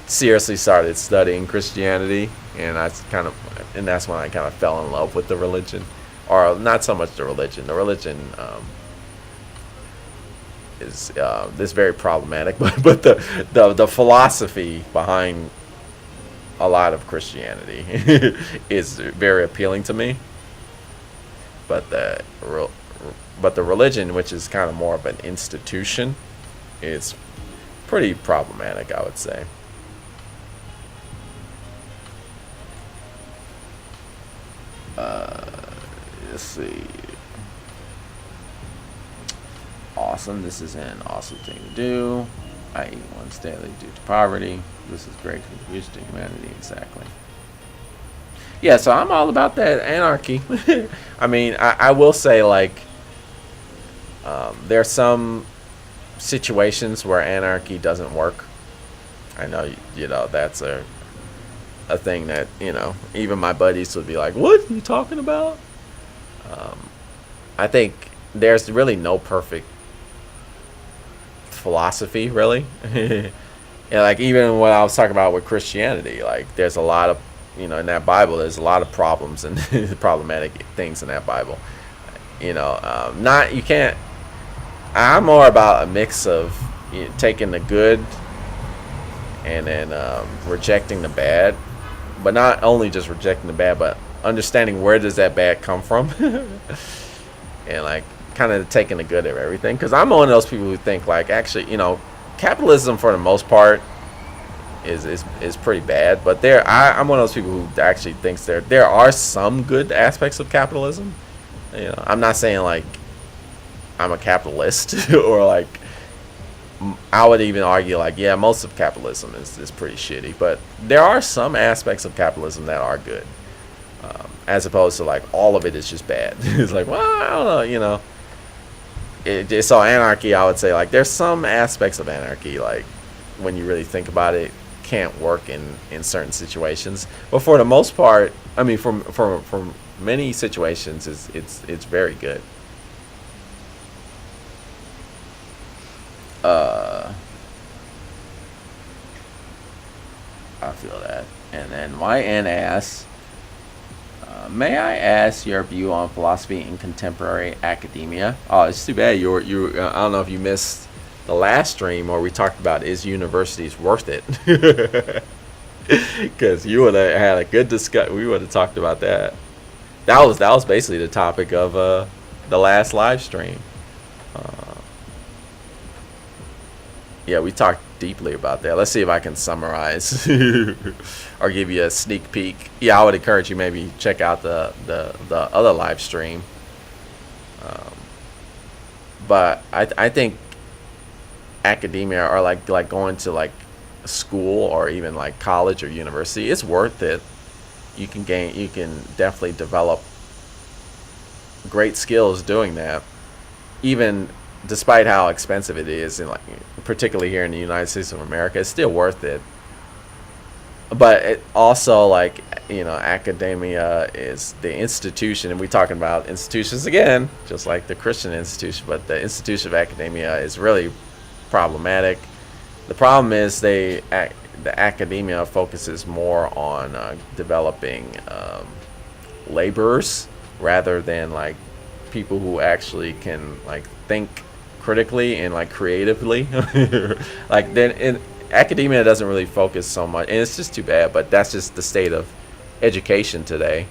seriously started studying Christianity, and that's when I kind of fell in love with the religion, or not so much the religion. The religion is this very problematic, but the philosophy behind a lot of Christianity is very appealing to me. But the religion, which is kind of more of an institution, is pretty problematic, I would say. Let's see. Awesome. This is an awesome thing to do. I eat once daily due to poverty. This is great contribution to humanity. Exactly. Yeah, so I'm all about that anarchy. I mean, I will say, like, there are some situations where anarchy doesn't work. I know, that's a thing that, even my buddies would be like, what are you talking about? I think there's really no perfect philosophy, really. Like, even what I was talking about with Christianity, like, there's a lot of, in that Bible, there's a lot of problems and problematic things in that Bible. I'm more about a mix of taking the good and then rejecting the bad, but not only just rejecting the bad, but understanding where does that bad come from, and like kind of taking the good of everything. Because I'm one of those people who think like actually, capitalism for the most part is pretty bad, but I'm one of those people who actually thinks there are some good aspects of capitalism. I'm not saying like I'm a capitalist or like I would even argue like yeah, most of capitalism is pretty shitty, but there are some aspects of capitalism that are good, as opposed to like all of it is just bad. It's like, well, I don't know, it's all anarchy. I would say like there's some aspects of anarchy like when you really think about it can't work in certain situations, but for the most part, I mean for many situations it's very good. I feel that. And then YN asks, may I ask your view on philosophy in contemporary academia? Oh, it's too bad you I don't know if you missed the last stream where we talked about is universities worth it? Because you would have had a good discussion. We would have talked about that. That was basically the topic of the last live stream. Yeah, we talked deeply about that. Let's see if I can summarize or give you a sneak peek. Yeah, I would encourage you maybe check out the other live stream. But I think academia or like going to like school or even like college or university, it's worth it. You can definitely develop great skills doing that, even despite how expensive it is, and like particularly here in the United States of America, it's still worth it. But it also like academia is the institution, and we're talking about institutions again, just like the Christian institution. But the institution of academia is really problematic. The problem is the academia focuses more on developing laborers rather than like people who actually can like think critically and like creatively. Like then academia doesn't really focus so much, and it's just too bad, but that's just the state of education today.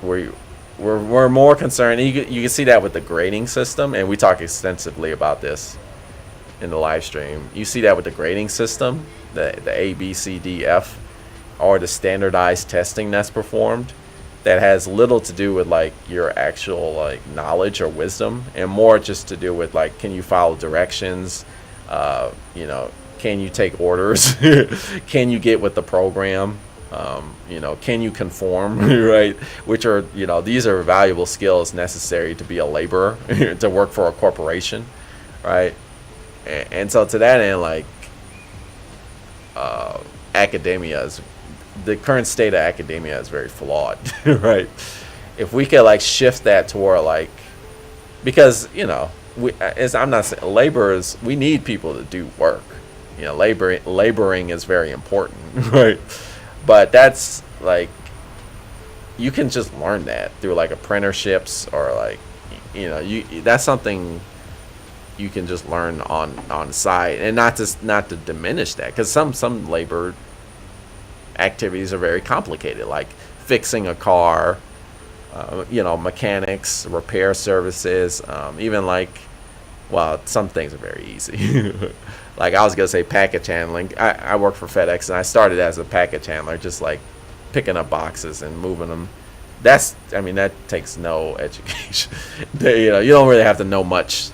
We're more concerned. You can see that with the grading system, and we talk extensively about this in the live stream. You see that with the grading system, the A, B, C, D, F, or the standardized testing that's performed, that has little to do with like your actual like knowledge or wisdom, and more just to do with like, can you follow directions, can you take orders, can you get with the program, can you conform, right? Which are these are valuable skills necessary to be a laborer, to work for a corporation, right? And so to that end, like academia is, the current state of academia is very flawed, right? If we could like shift that toward like, because I'm not saying laborers, we need people to do work. Laboring is very important, right? But that's like, you can just learn that through like apprenticeships or like, that's something you can just learn on the side, and not to diminish that, because some labor activities are very complicated, like fixing a car, mechanics, repair services, even like, well, some things are very easy. Like I was gonna say package handling. I work for FedEx, and I started as a package handler, just like picking up boxes and moving them. That takes no education. You don't really have to know much,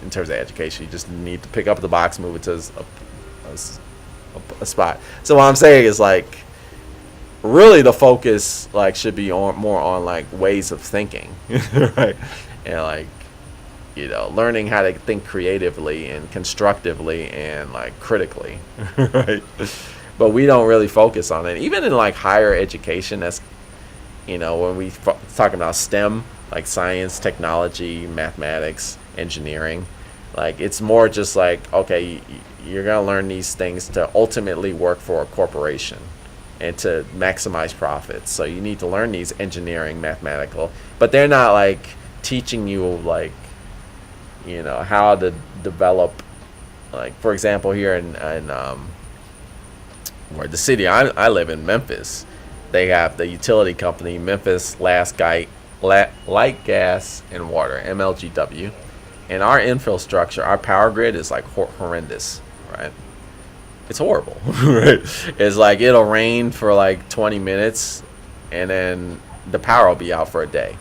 in terms of education. You just need to pick up the box, move it to a spot. So what I'm saying is like, really the focus like should be more on like ways of thinking, right? And like, learning how to think creatively and constructively and like critically, right? But we don't really focus on it, even in like higher education. That's when we talking about STEM, like science, technology, mathematics, engineering, like it's more just like, okay, you're gonna learn these things to ultimately work for a corporation and to maximize profits. So you need to learn these engineering, mathematical, but they're not like teaching you like, how to develop, like for example here in where the city I live in, Memphis, they have the utility company, Memphis Light, Gas, and Water, MLGW. And our infrastructure, our power grid is like horrendous, right? It's horrible, right? It's like it'll rain for like 20 minutes and then the power will be out for a day.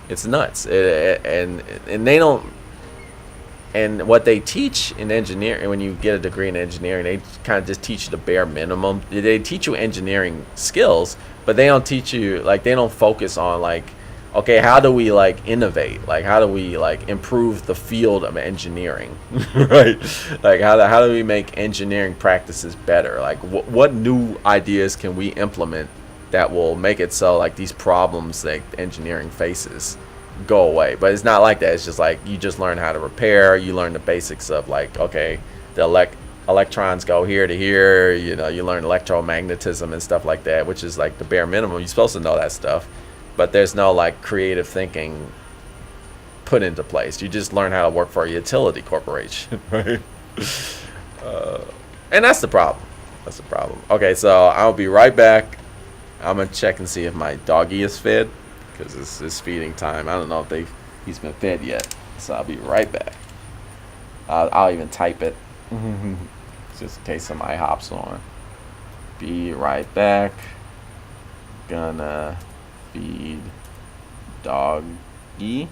It's nuts. And they don't, and what they teach in engineering, when you get a degree in engineering, they kind of just teach you the bare minimum. They teach you engineering skills, but they don't teach you, like, they don't focus on, like, okay, how do we, like, innovate? Like, how do we, like, improve the field of engineering, right? Like, how do we make engineering practices better? Like, what new ideas can we implement that will make it so, like, these problems that engineering faces go away? But it's not like that. It's just like you just learn how to repair. You learn the basics of, like, okay, the electrons go here to here. You know, you learn electromagnetism and stuff like that, which is like the bare minimum. You're supposed to know that stuff, but there's no, like, creative thinking put into place. You just learn how to work for a utility corporation, right? And that's the problem. That's the problem. Okay, so I'll be right back. I'm gonna check and see if my doggy is fed, because it's feeding time. I don't know if he's been fed yet. So I'll be right back. I'll even type it just in case somebody hops on. Be right back. Gonna feed doggy.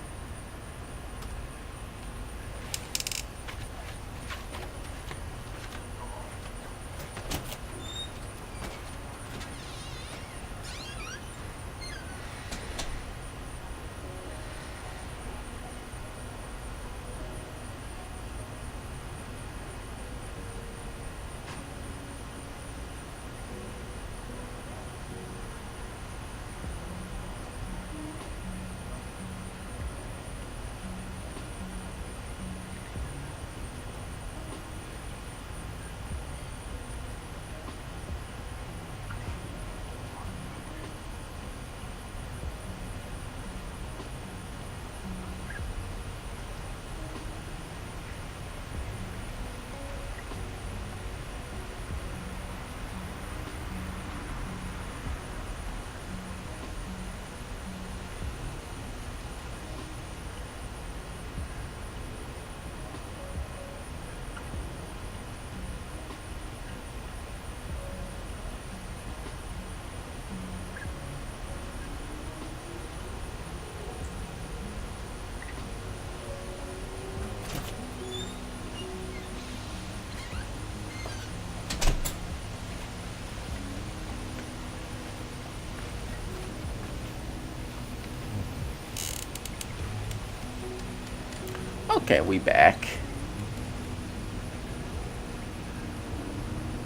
Okay, we back.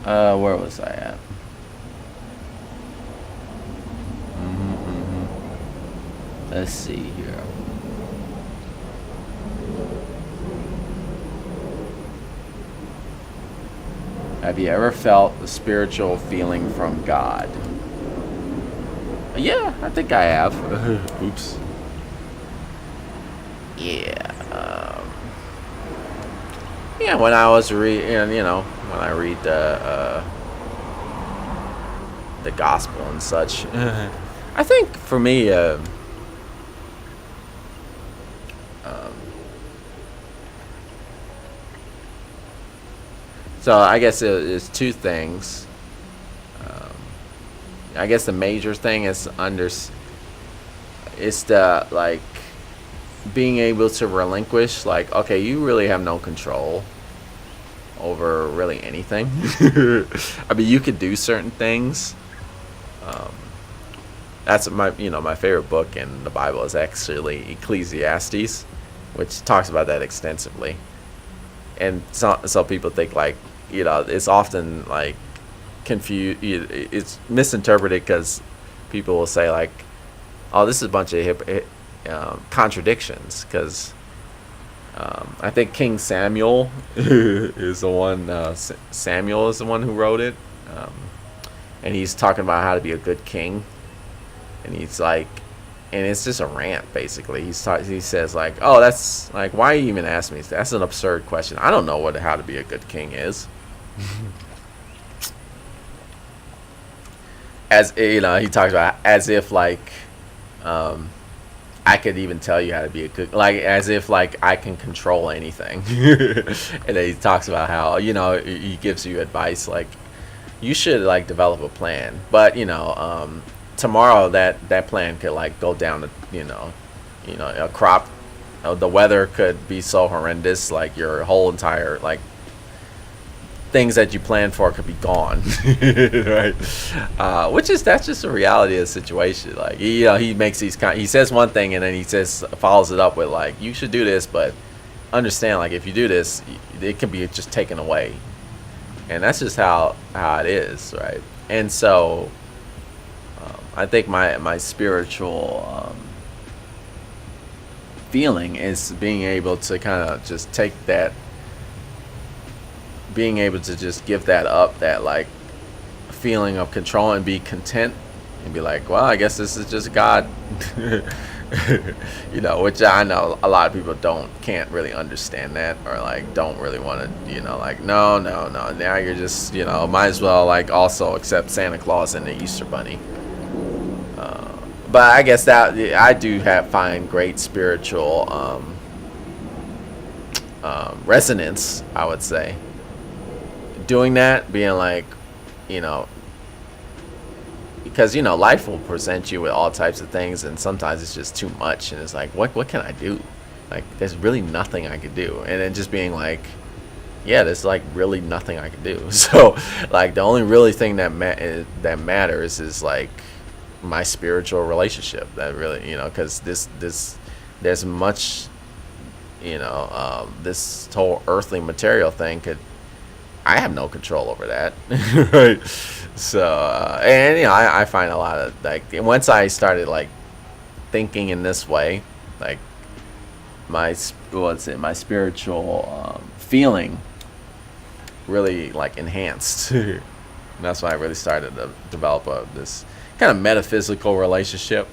Where was I at? Let's see here. Have you ever felt the spiritual feeling from God? Yeah, I think I have. Oops. Yeah. Yeah, when I was when I read the gospel and such, I think for me, so I guess it's two things. I guess the major thing is it's the, like, being able to relinquish, like, okay, you really have no control over really anything. I mean, you could do certain things. That's my favorite book in the Bible is actually Ecclesiastes, which talks about that extensively. And so people think, like, it's often, like, confused. It's misinterpreted because people will say, like, oh, this is a bunch of contradictions, because I think King Samuel is the one. Samuel is the one who wrote it, and he's talking about how to be a good king, and he's like, and it's just a rant basically. He says, like, oh, that's like, why you even ask me? That's an absurd question. I don't know how to be a good king is. as you know, he talks about as if like I could even tell you how to be a cook, like as if like I can control anything. And then he talks about how he gives you advice like you should like develop a plan, but tomorrow that plan could like go down to a crop. The weather could be so horrendous, like your whole entire like things that you planned for could be gone. Right? That's just a reality of the situation. Like he makes he says one thing and then he follows it up with like you should do this, but understand like if you do this, it can be just taken away, and that's just how it is, right? And so I think my spiritual feeling is being able to kind of just take that, being able to just give that up, that like feeling of control, and be content and be like, well, I guess this is just God. Which I know a lot of people can't really understand that, or like don't really want to, like no, now you're just, might as well like also accept Santa Claus and the Easter Bunny. But I guess that I do find great spiritual resonance, I would say, doing that, being like, because life will present you with all types of things, and sometimes it's just too much, and it's like, what can I do? Like, there's really nothing I could do, and then just being like, yeah, there's like really nothing I can do. So like the only really thing that matters is like my spiritual relationship. That really, because there's much, this whole earthly material thing I have no control over that. Right? So and I find a lot of like, once I started like thinking in this way, like my spiritual feeling really like enhanced. And that's why I really started to develop this kind of metaphysical relationship.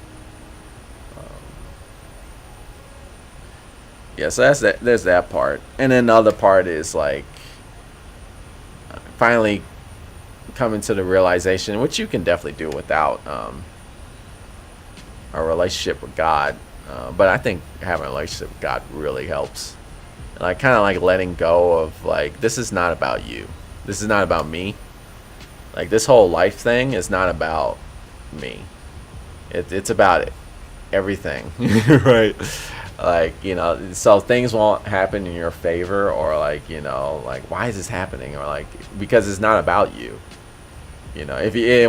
Yeah, so there's that part, and then the other part is like finally coming to the realization, which you can definitely do without a relationship with God, but I think having a relationship with God really helps. Like kind of like letting go of like, this is not about you, this is not about me. Like this whole life thing is not about me. It's about everything. Right? Like, so things won't happen in your favor, or like, like why is this happening, or like because it's not about you.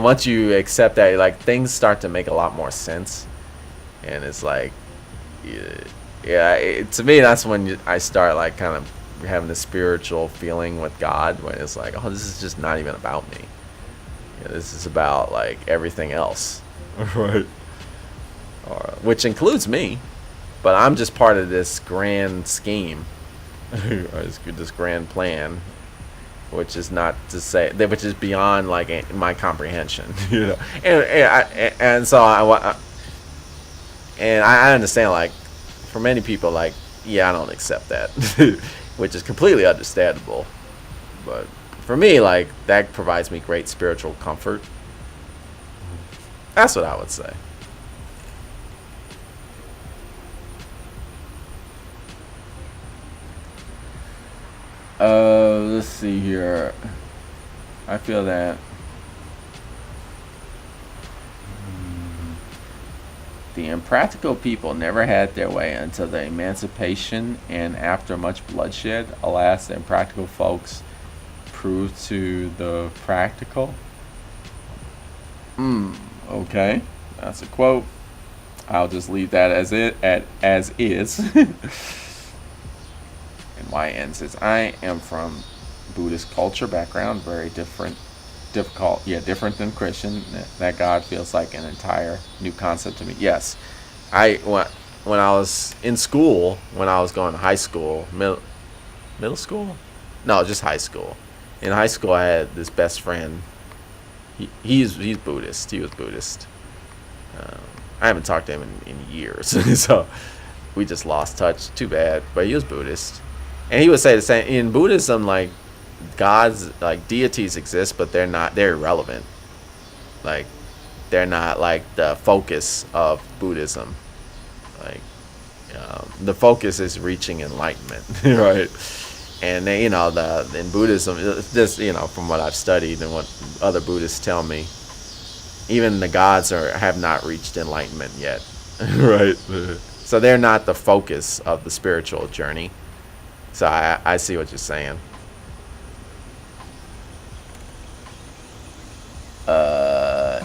Once you accept that, like things start to make a lot more sense, and it's like, to me that's when I start like kind of having the spiritual feeling with God, when it's like, oh, this is just not even about me. This is about like everything else. Right? Which includes me, but I'm just part of this grand scheme, or this grand plan, which is not to say that, which is beyond like my comprehension. And so I understand, like for many people, like, yeah, I don't accept that, which is completely understandable, but for me, like, that provides me great spiritual comfort. That's what I would say. Let's see here. I feel that the impractical people never had their way until the emancipation, and after much bloodshed, alas, the impractical folks proved to the practical. Okay, that's a quote. I'll just leave that as is. And YN says, I am from Buddhist culture background, very different than Christian. That God feels like an entire new concept to me. Yes, when I was in school, when I was going to high school, middle school, no, just high school. In high school, I had this best friend. He's Buddhist. He was Buddhist. I haven't talked to him in years, so we just lost touch. Too bad, but he was Buddhist, and he would say the same. In Buddhism, like gods, like deities exist, but they're irrelevant. Like they're not like the focus of Buddhism. Like the focus is reaching enlightenment, right? And they, in Buddhism, this, from what I've studied and what other Buddhists tell me, even the gods have not reached enlightenment yet, right? So they're not the focus of the spiritual journey. So I see what you're saying.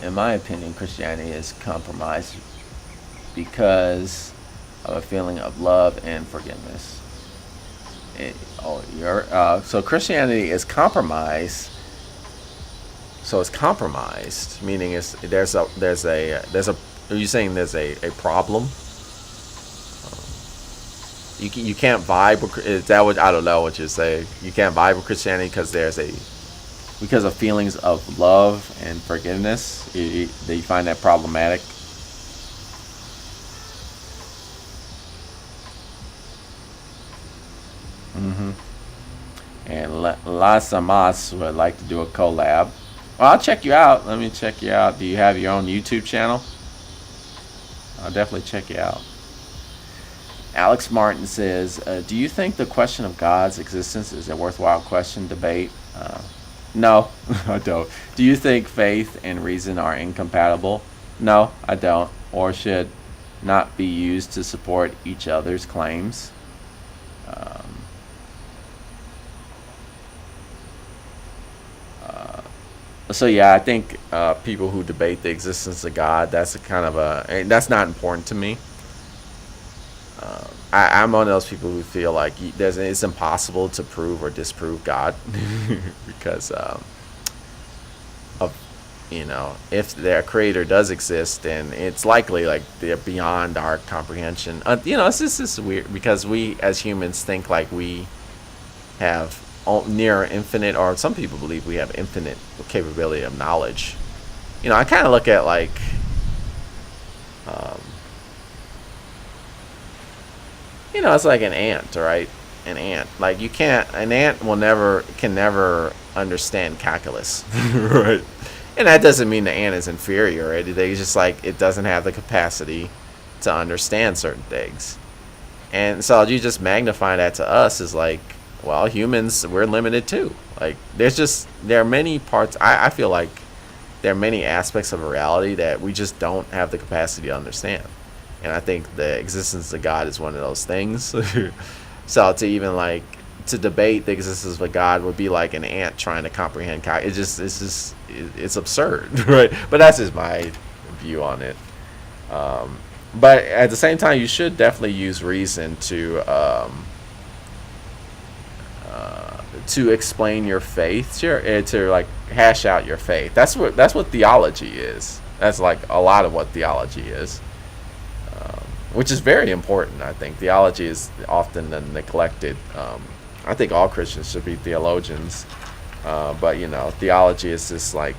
In my opinion, Christianity is compromised because of a feeling of love and forgiveness. So Christianity is compromised. So it's compromised, meaning there's a. Are you saying there's a problem? You can't vibe with, is that what, I don't know what you're saying. You can't vibe with Christianity because of feelings of love and forgiveness. Do you find that problematic? And Las Amas would like to do a collab. Well, I'll check you out. Let me check you out. Do you have your own YouTube channel? I'll definitely check you out. Alex Martin says, do you think the question of God's existence is a worthwhile question debate? No, I don't. Do you think faith and reason are incompatible? No, I don't. Or should not be used to support each other's claims? So yeah, I think people who debate the existence of God, that's that's not important to me. I'm one of those people who feel like it's impossible to prove or disprove God because if their creator does exist, then it's likely like they're beyond our comprehension. It's just this weird because we as humans think like we have near infinite, or some people believe we have infinite capability of knowledge. I kind of look at like it's like an ant, right? An ant, like an ant can never understand calculus, right? And that doesn't mean the ant is inferior, right? They just like it doesn't have the capacity to understand certain things. And so you just magnify that to us is like, well, humans, we're limited too. Like there are many parts, I feel like there are many aspects of reality that we just don't have the capacity to understand. And I think the existence of God is one of those things. So to debate the existence of God would be like an ant trying to comprehend. It's absurd, right? But that's just my view on it. But at the same time, you should definitely use reason to explain your faith, to like hash out your faith. That's what theology is. That's like a lot of what theology is. Which is very important, I think. Theology is often neglected. I think all Christians should be theologians. But, theology is this, like,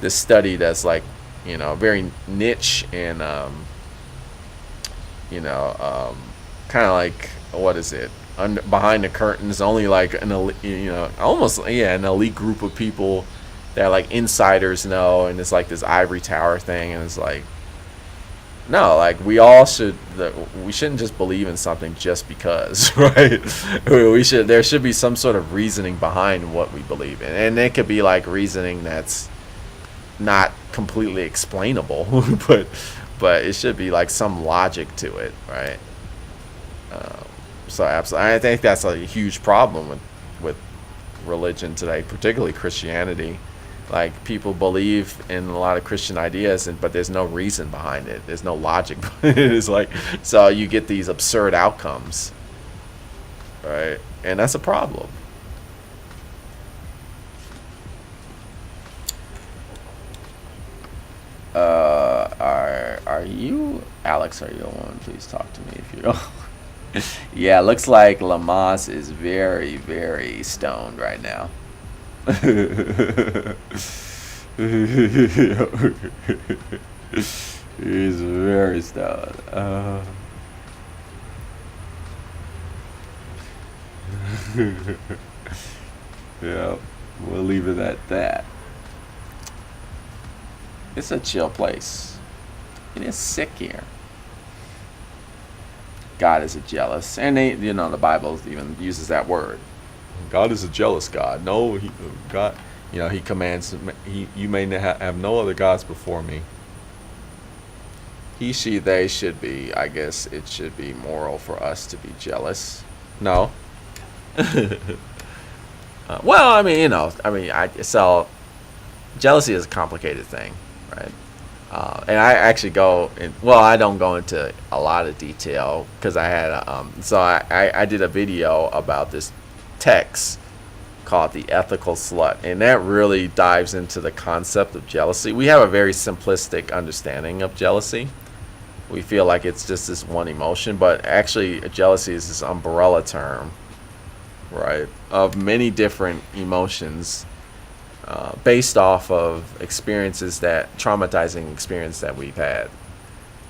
this study that's, like, very niche and, kind of like, what is it? Behind the curtains, only, like, an elite group of people that, like, insiders know. And it's, like, this ivory tower thing. And it's, like, no, like we shouldn't just believe in something just because, right? There should be some sort of reasoning behind what we believe in. And it could be like reasoning that's not completely explainable, but it should be like some logic to it, right? So absolutely, I think that's a huge problem with religion today, particularly Christianity. Like people believe in a lot of Christian ideas, but there's no reason behind it. There's no logic behind it. It's like, so you get these absurd outcomes, right? And that's a problem. Are you Alex? Are you on? Please talk to me if you don't. Yeah, looks like Lamas is very, very stoned right now. He's very stoned. Yeah, we'll leave it at that. It's a chill place. It is sick here. God is a jealous, and the Bible even uses that word. God is a jealous God. No, God, He commands. You may have no other gods before me. He, she, they should be. I guess it should be moral for us to be jealous. No. Well, so jealousy is a complicated thing, right? And I actually I don't go into a lot of detail because I had, I did a video about this text called The Ethical Slut, and that really dives into the concept of jealousy. We have a very simplistic understanding of jealousy. We feel like it's just this one emotion, but actually jealousy is this umbrella term, right, of many different emotions based off of traumatizing experience that we've had.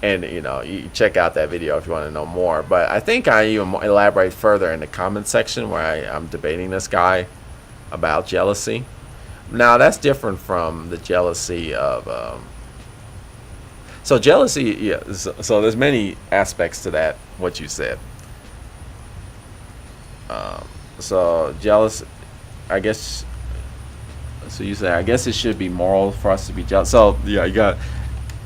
And you check out that video if you want to know more, but I think I even elaborate further in the comment section where I'm debating this guy about jealousy. Now that's different from the jealousy of so jealousy, yeah, so there's many aspects to that, what you said. So jealous, I guess. So you say, I guess it should be moral for us to be jealous. So yeah,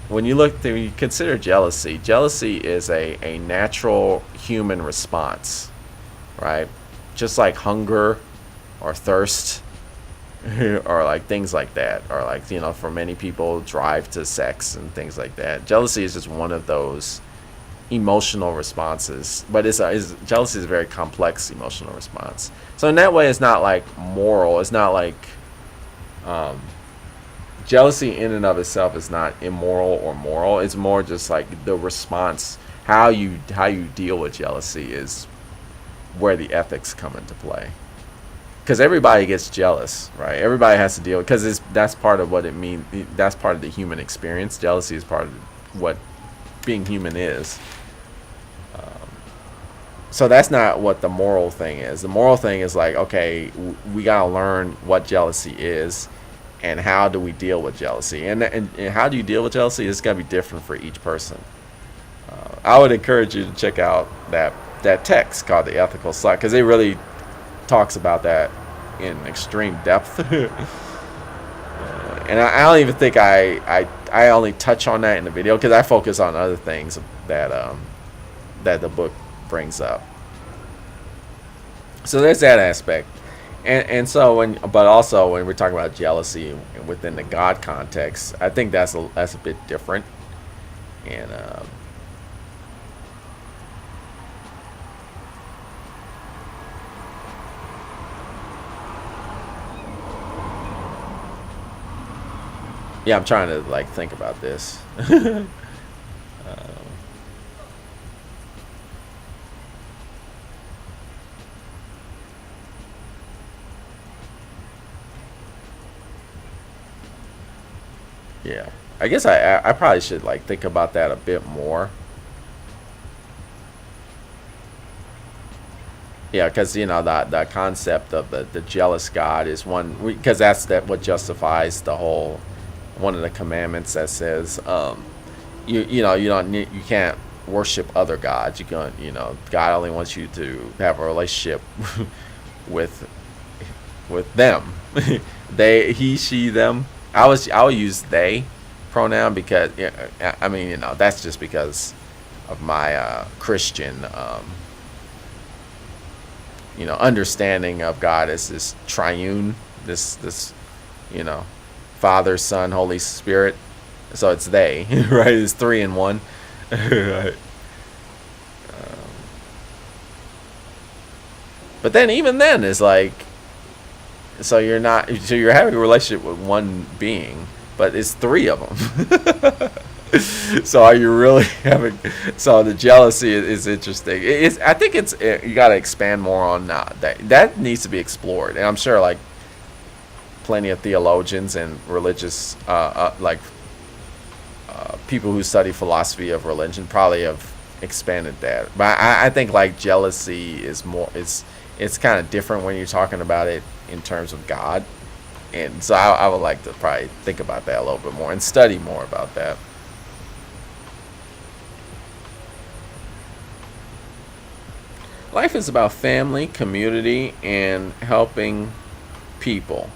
when you consider jealousy is a natural human response, right? Just like hunger or thirst or like things like that, or like for many people, drive to sex and things like that. Jealousy is just one of those emotional responses, but jealousy is a very complex emotional response. So in that way, it's not like moral. It's not like jealousy in and of itself is not immoral or moral. It's more just like the response, how you deal with jealousy is where the ethics come into play. Because everybody gets jealous, right? Everybody has to deal, because that's part of what it means. That's part of the human experience. Jealousy is part of what being human is. So that's not what the moral thing is. The moral thing is like, okay, we gotta learn what jealousy is, and how do we deal with jealousy, and how do you deal with jealousy is gonna be different for each person. I would encourage you to check out that text called The Ethical Slut, because it really talks about that in extreme depth. And I don't even think I only touch on that in the video, because I focus on other things that the book brings up. So there's that aspect, and so but also when we're talking about jealousy within the God context, I think that's a bit different, and yeah, I'm trying to like think about this. Yeah, I guess I probably should like think about that a bit more. Yeah, because the concept of the jealous God is one, because that's what justifies the whole, one of the commandments that says you can't worship other gods. God only wants you to have a relationship with them. They, he, she, them. I will use they pronoun because that's just because of my Christian understanding of God as this triune, this Father, Son, Holy Spirit. So it's they, right? It's three in one. Right. But then even then it's like, so you're having a relationship with one being, but it's three of them. So are you really having? So the jealousy is interesting. I think you got to expand more on that. That needs to be explored, and I'm sure like plenty of theologians and religious people who study philosophy of religion probably have expanded that. But I think like jealousy is more. It's kind of different when you're talking about it in terms of God. And so I would like to probably think about that a little bit more and study more about that. Life is about family, community, and helping people.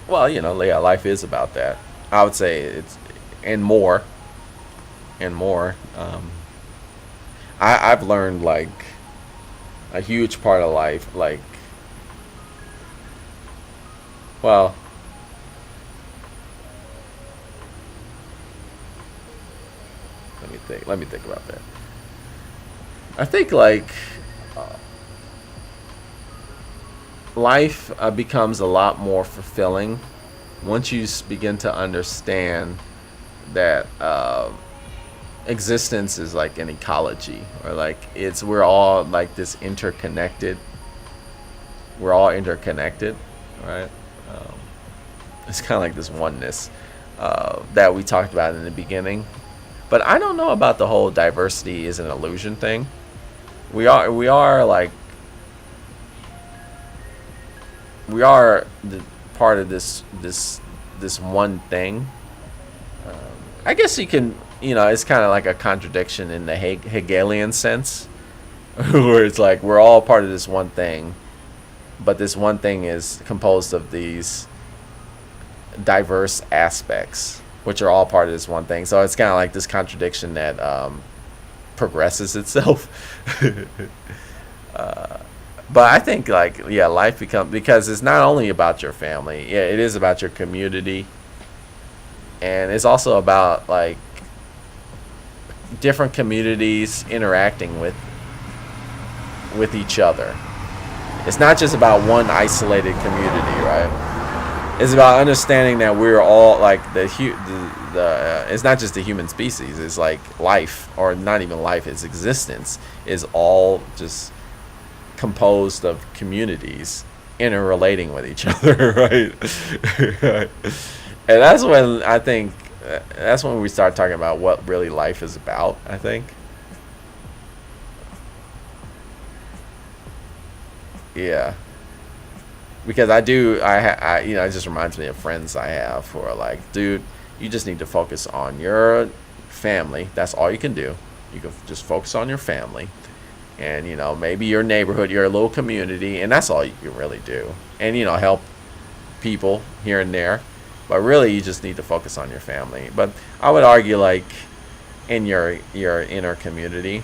Well, yeah, life is about that. I would say it's and more and more. I've learned like a huge part of life, like, well, let me think about that. I think like uh, life becomes a lot more fulfilling once you begin to understand that existence is like an ecology, or like we're all like this interconnected. We're all interconnected, right? Um, it's kind of like this oneness that we talked about in the beginning. But I don't know about the whole diversity is an illusion thing. We are like we are the part of this one thing. Um, I guess you can, it's kind of like a contradiction in the Hegelian sense, where it's like we're all part of this one thing, but this one thing is composed of these diverse aspects, which are all part of this one thing. So it's kind of like this contradiction that progresses itself. But I think like, yeah, life becomes, because it's not only about your family. Yeah, it is about your community, and it's also about like different communities interacting with each other. It's not just about one isolated community, right? It's about understanding that we're all like it's not just the human species. It's like life, or not even life. It's existence is all just composed of communities interrelating with each other, right? And that's when I think that's when we start talking about what really life is about, I think. Yeah. Because it just reminds me of friends I have who are like, dude, you just need to focus on your family. That's all you can do. You can just focus on your family, and maybe your neighborhood, your little community, and that's all you can really do. And help people here and there, but really you just need to focus on your family. But I would argue like in your inner community,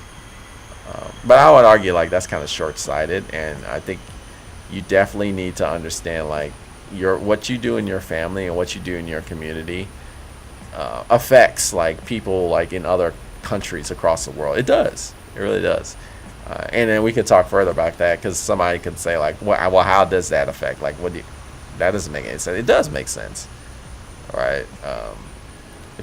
but I would argue like that's kind of short-sighted, and I think you definitely need to understand like what you do in your family and what you do in your community affects like people like in other countries across the world. It does. It really does. And then we could talk further about that, because somebody could say like, well, how does that affect? Like, that doesn't make any sense. It does make sense, right?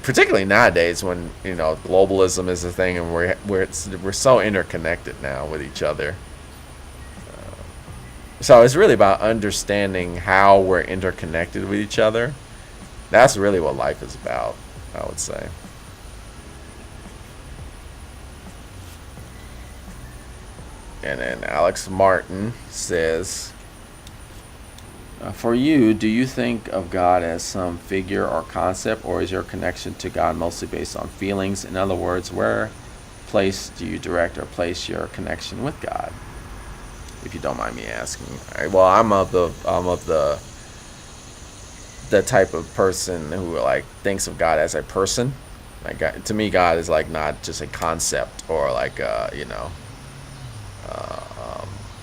Particularly nowadays when globalism is a thing, and we're so interconnected now with each other. So it's really about understanding how we're interconnected with each other. That's really what life is about, I would say. And then Alex Martin says, for you, do you think of God as some figure or concept, or is your connection to God mostly based on feelings? In other words, where place do you direct or place your connection with God? If you don't mind me asking. All right, well, I'm of the type of person who like thinks of God as a person. Like, to me, God is like not just a concept, or like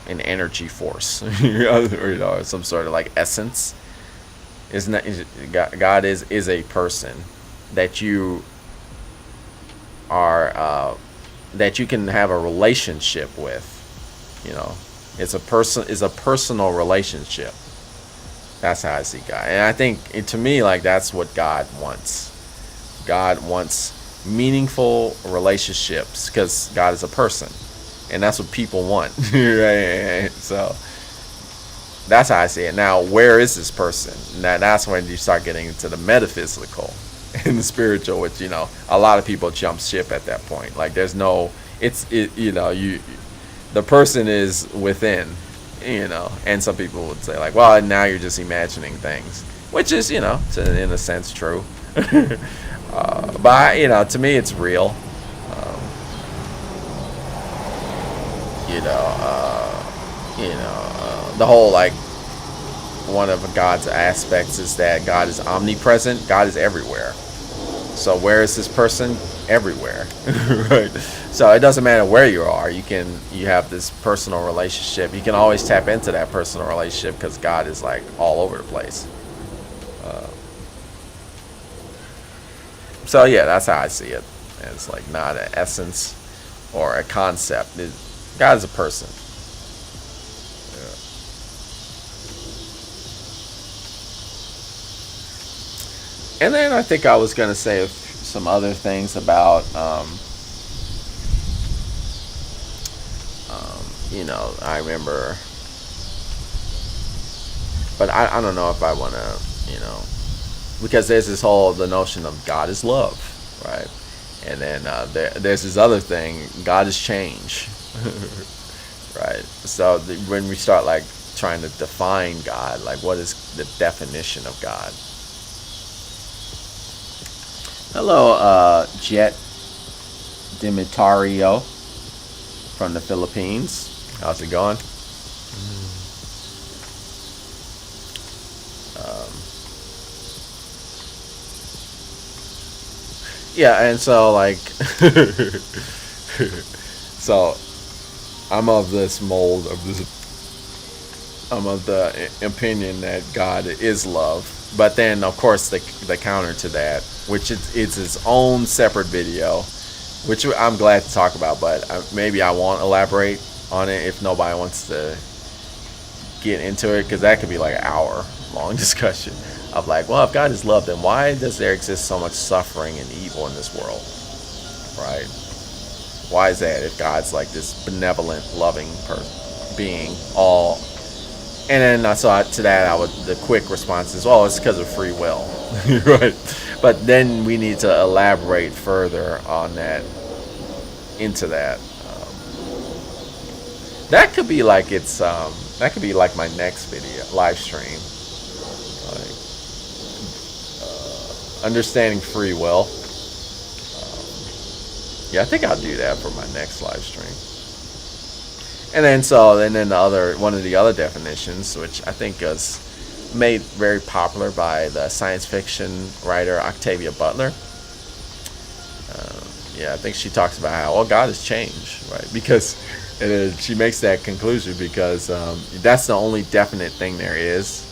an energy force, or some sort of like essence. God is a person that you are that you can have a relationship with. It's a personal relationship. That's how I see God, and I think to me like that's what God wants. God wants meaningful relationships, because God is a person. And that's what people want, right? So that's how I see it. Now, where is this person? Now, that's when you start getting into the metaphysical and the spiritual, which a lot of people jump ship at that point. Like, there's no, the person is within, and some people would say like, well, now you're just imagining things, which is, in a sense true. But to me it's real. um, the whole, like, one of God's aspects is that God is omnipresent. God is everywhere. So where is this person? Everywhere. Right. So it doesn't matter where you are. You have this personal relationship. You can always tap into that personal relationship because God is like all over the place. Uh, so yeah, that's how I see it. It's like not an essence or a concept. God is a person. And then I think I was going to say some other things about, I remember, but I don't know if I want to, because there's the notion of God is love, right? And then there's this other thing, God is change, right? So when we start like trying to define God, like what is the definition of God? Hello, Jet Dimitario from the Philippines. How's it going? Um, yeah, and so like, so I'm of this mold of this. I'm of the opinion that God is love, but then of course the counter to that, which it's its own separate video, which I'm glad to talk about, but maybe I won't elaborate on it if nobody wants to get into it, because that could be like an hour long discussion of like, well, if God is love, then why does there exist so much suffering and evil in this world, right? Why is that if God's like this benevolent, loving being, all? And then to that, the quick response is, oh, it's because of free will, right? But then we need to elaborate further on that, into that. That could be like that could be like my next video live stream, like understanding free will. Yeah, I think I'll do that for my next live stream. And then one of the other definitions, which I think is made very popular by the science fiction writer Octavia Butler. Yeah, I think she talks about how, God is change, right? Because she makes that conclusion because that's the only definite thing there is.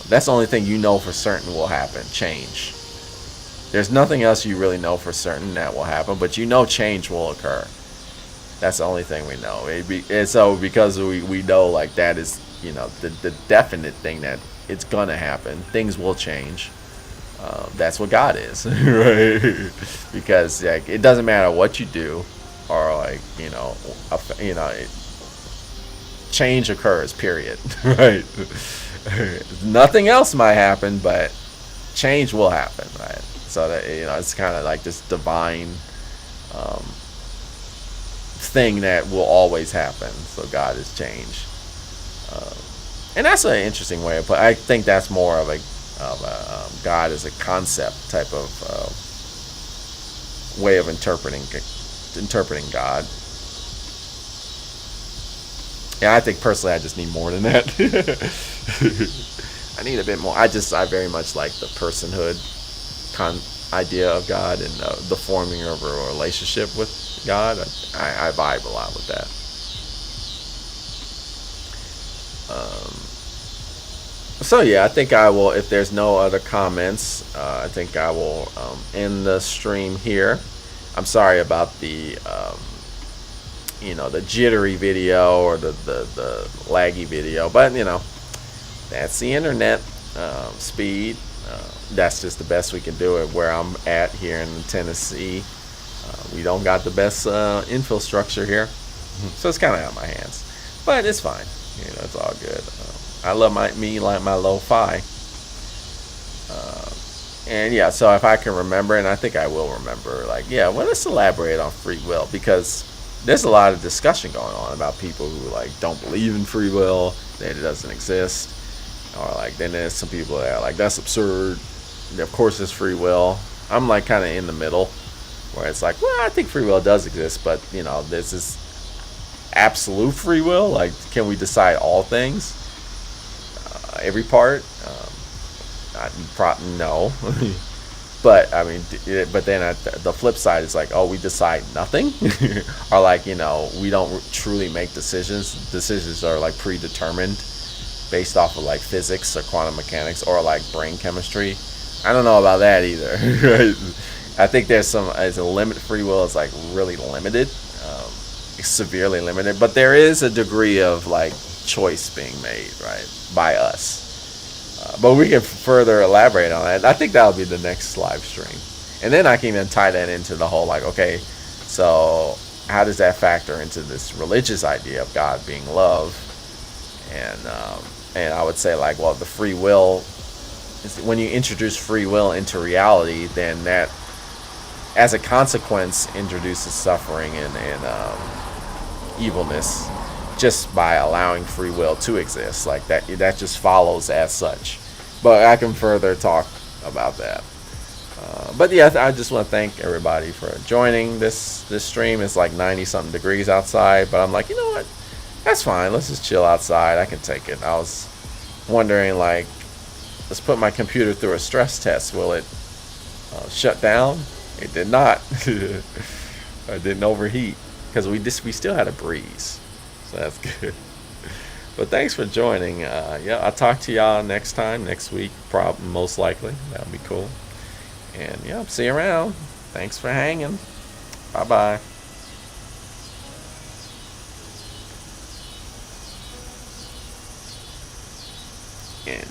That's the only thing you know for certain will happen, change. There's nothing else you really know for certain that will happen, but change will occur. That's the only thing we know. And so because we know like that is, the definite thing that it's going to happen, things will change. That's what God is, right? Because like, it doesn't matter what you do, or like, change occurs, period, right? Nothing else might happen, but change will happen, right? So that, it's kind of like this divine thing that will always happen. So God is change, and that's an interesting way of put. I think that's more of a God as a concept type of way of interpreting God. Yeah, I think personally I just need more than that. I need a bit more. I very much like the personhood idea of God and the forming of a relationship with God. I vibe a lot with that. So yeah, I think I will, if there's no other comments, I think I will end the stream here. I'm sorry about the the jittery video or the laggy video, but that's the internet speed. That's just the best we can do it where I'm at here in Tennessee. We don't got the best infrastructure here, so it's kind of out of my hands, but it's fine. It's all good. I love my lo-fi. And yeah, so if I can remember, and I think I will remember, like, yeah, well, let's elaborate on free will, because there's a lot of discussion going on about people who like don't believe in free will, that it doesn't exist, or like then there's some people that are like that's absurd. Of course, there's free will. I'm like kind of in the middle, where it's like, well, I think free will does exist, but this is absolute free will. Like, can we decide all things, every part? No. But I mean, but then the flip side is like, oh, we decide nothing, or like we don't truly make decisions. Decisions are like predetermined, based off of like physics or quantum mechanics or like brain chemistry. I don't know about that either. I think there's a limit. Free will is like really limited, severely limited. But there is a degree of like choice being made, right, by us. But we can further elaborate on that. I think that'll be the next live stream. And then I can even tie that into the whole, like, okay, so how does that factor into this religious idea of God being love? And I would say, like, well, the free will, when you introduce free will into reality, then that, as a consequence, introduces suffering and evilness, just by allowing free will to exist. Like that just follows as such. But I can further talk about that. But yeah, I just want to thank everybody for joining this stream. It's like 90 something degrees outside, but I'm like, you know what, that's fine, let's just chill outside. I can take it. I was wondering, like, let's put my computer through a stress test. Will it shut down? It did not. It didn't overheat, because we still had a breeze. So that's good. But thanks for joining. Yeah, I'll talk to y'all next week, probably, most likely. That'll be cool. And yeah, see you around. Thanks for hanging. Bye bye. And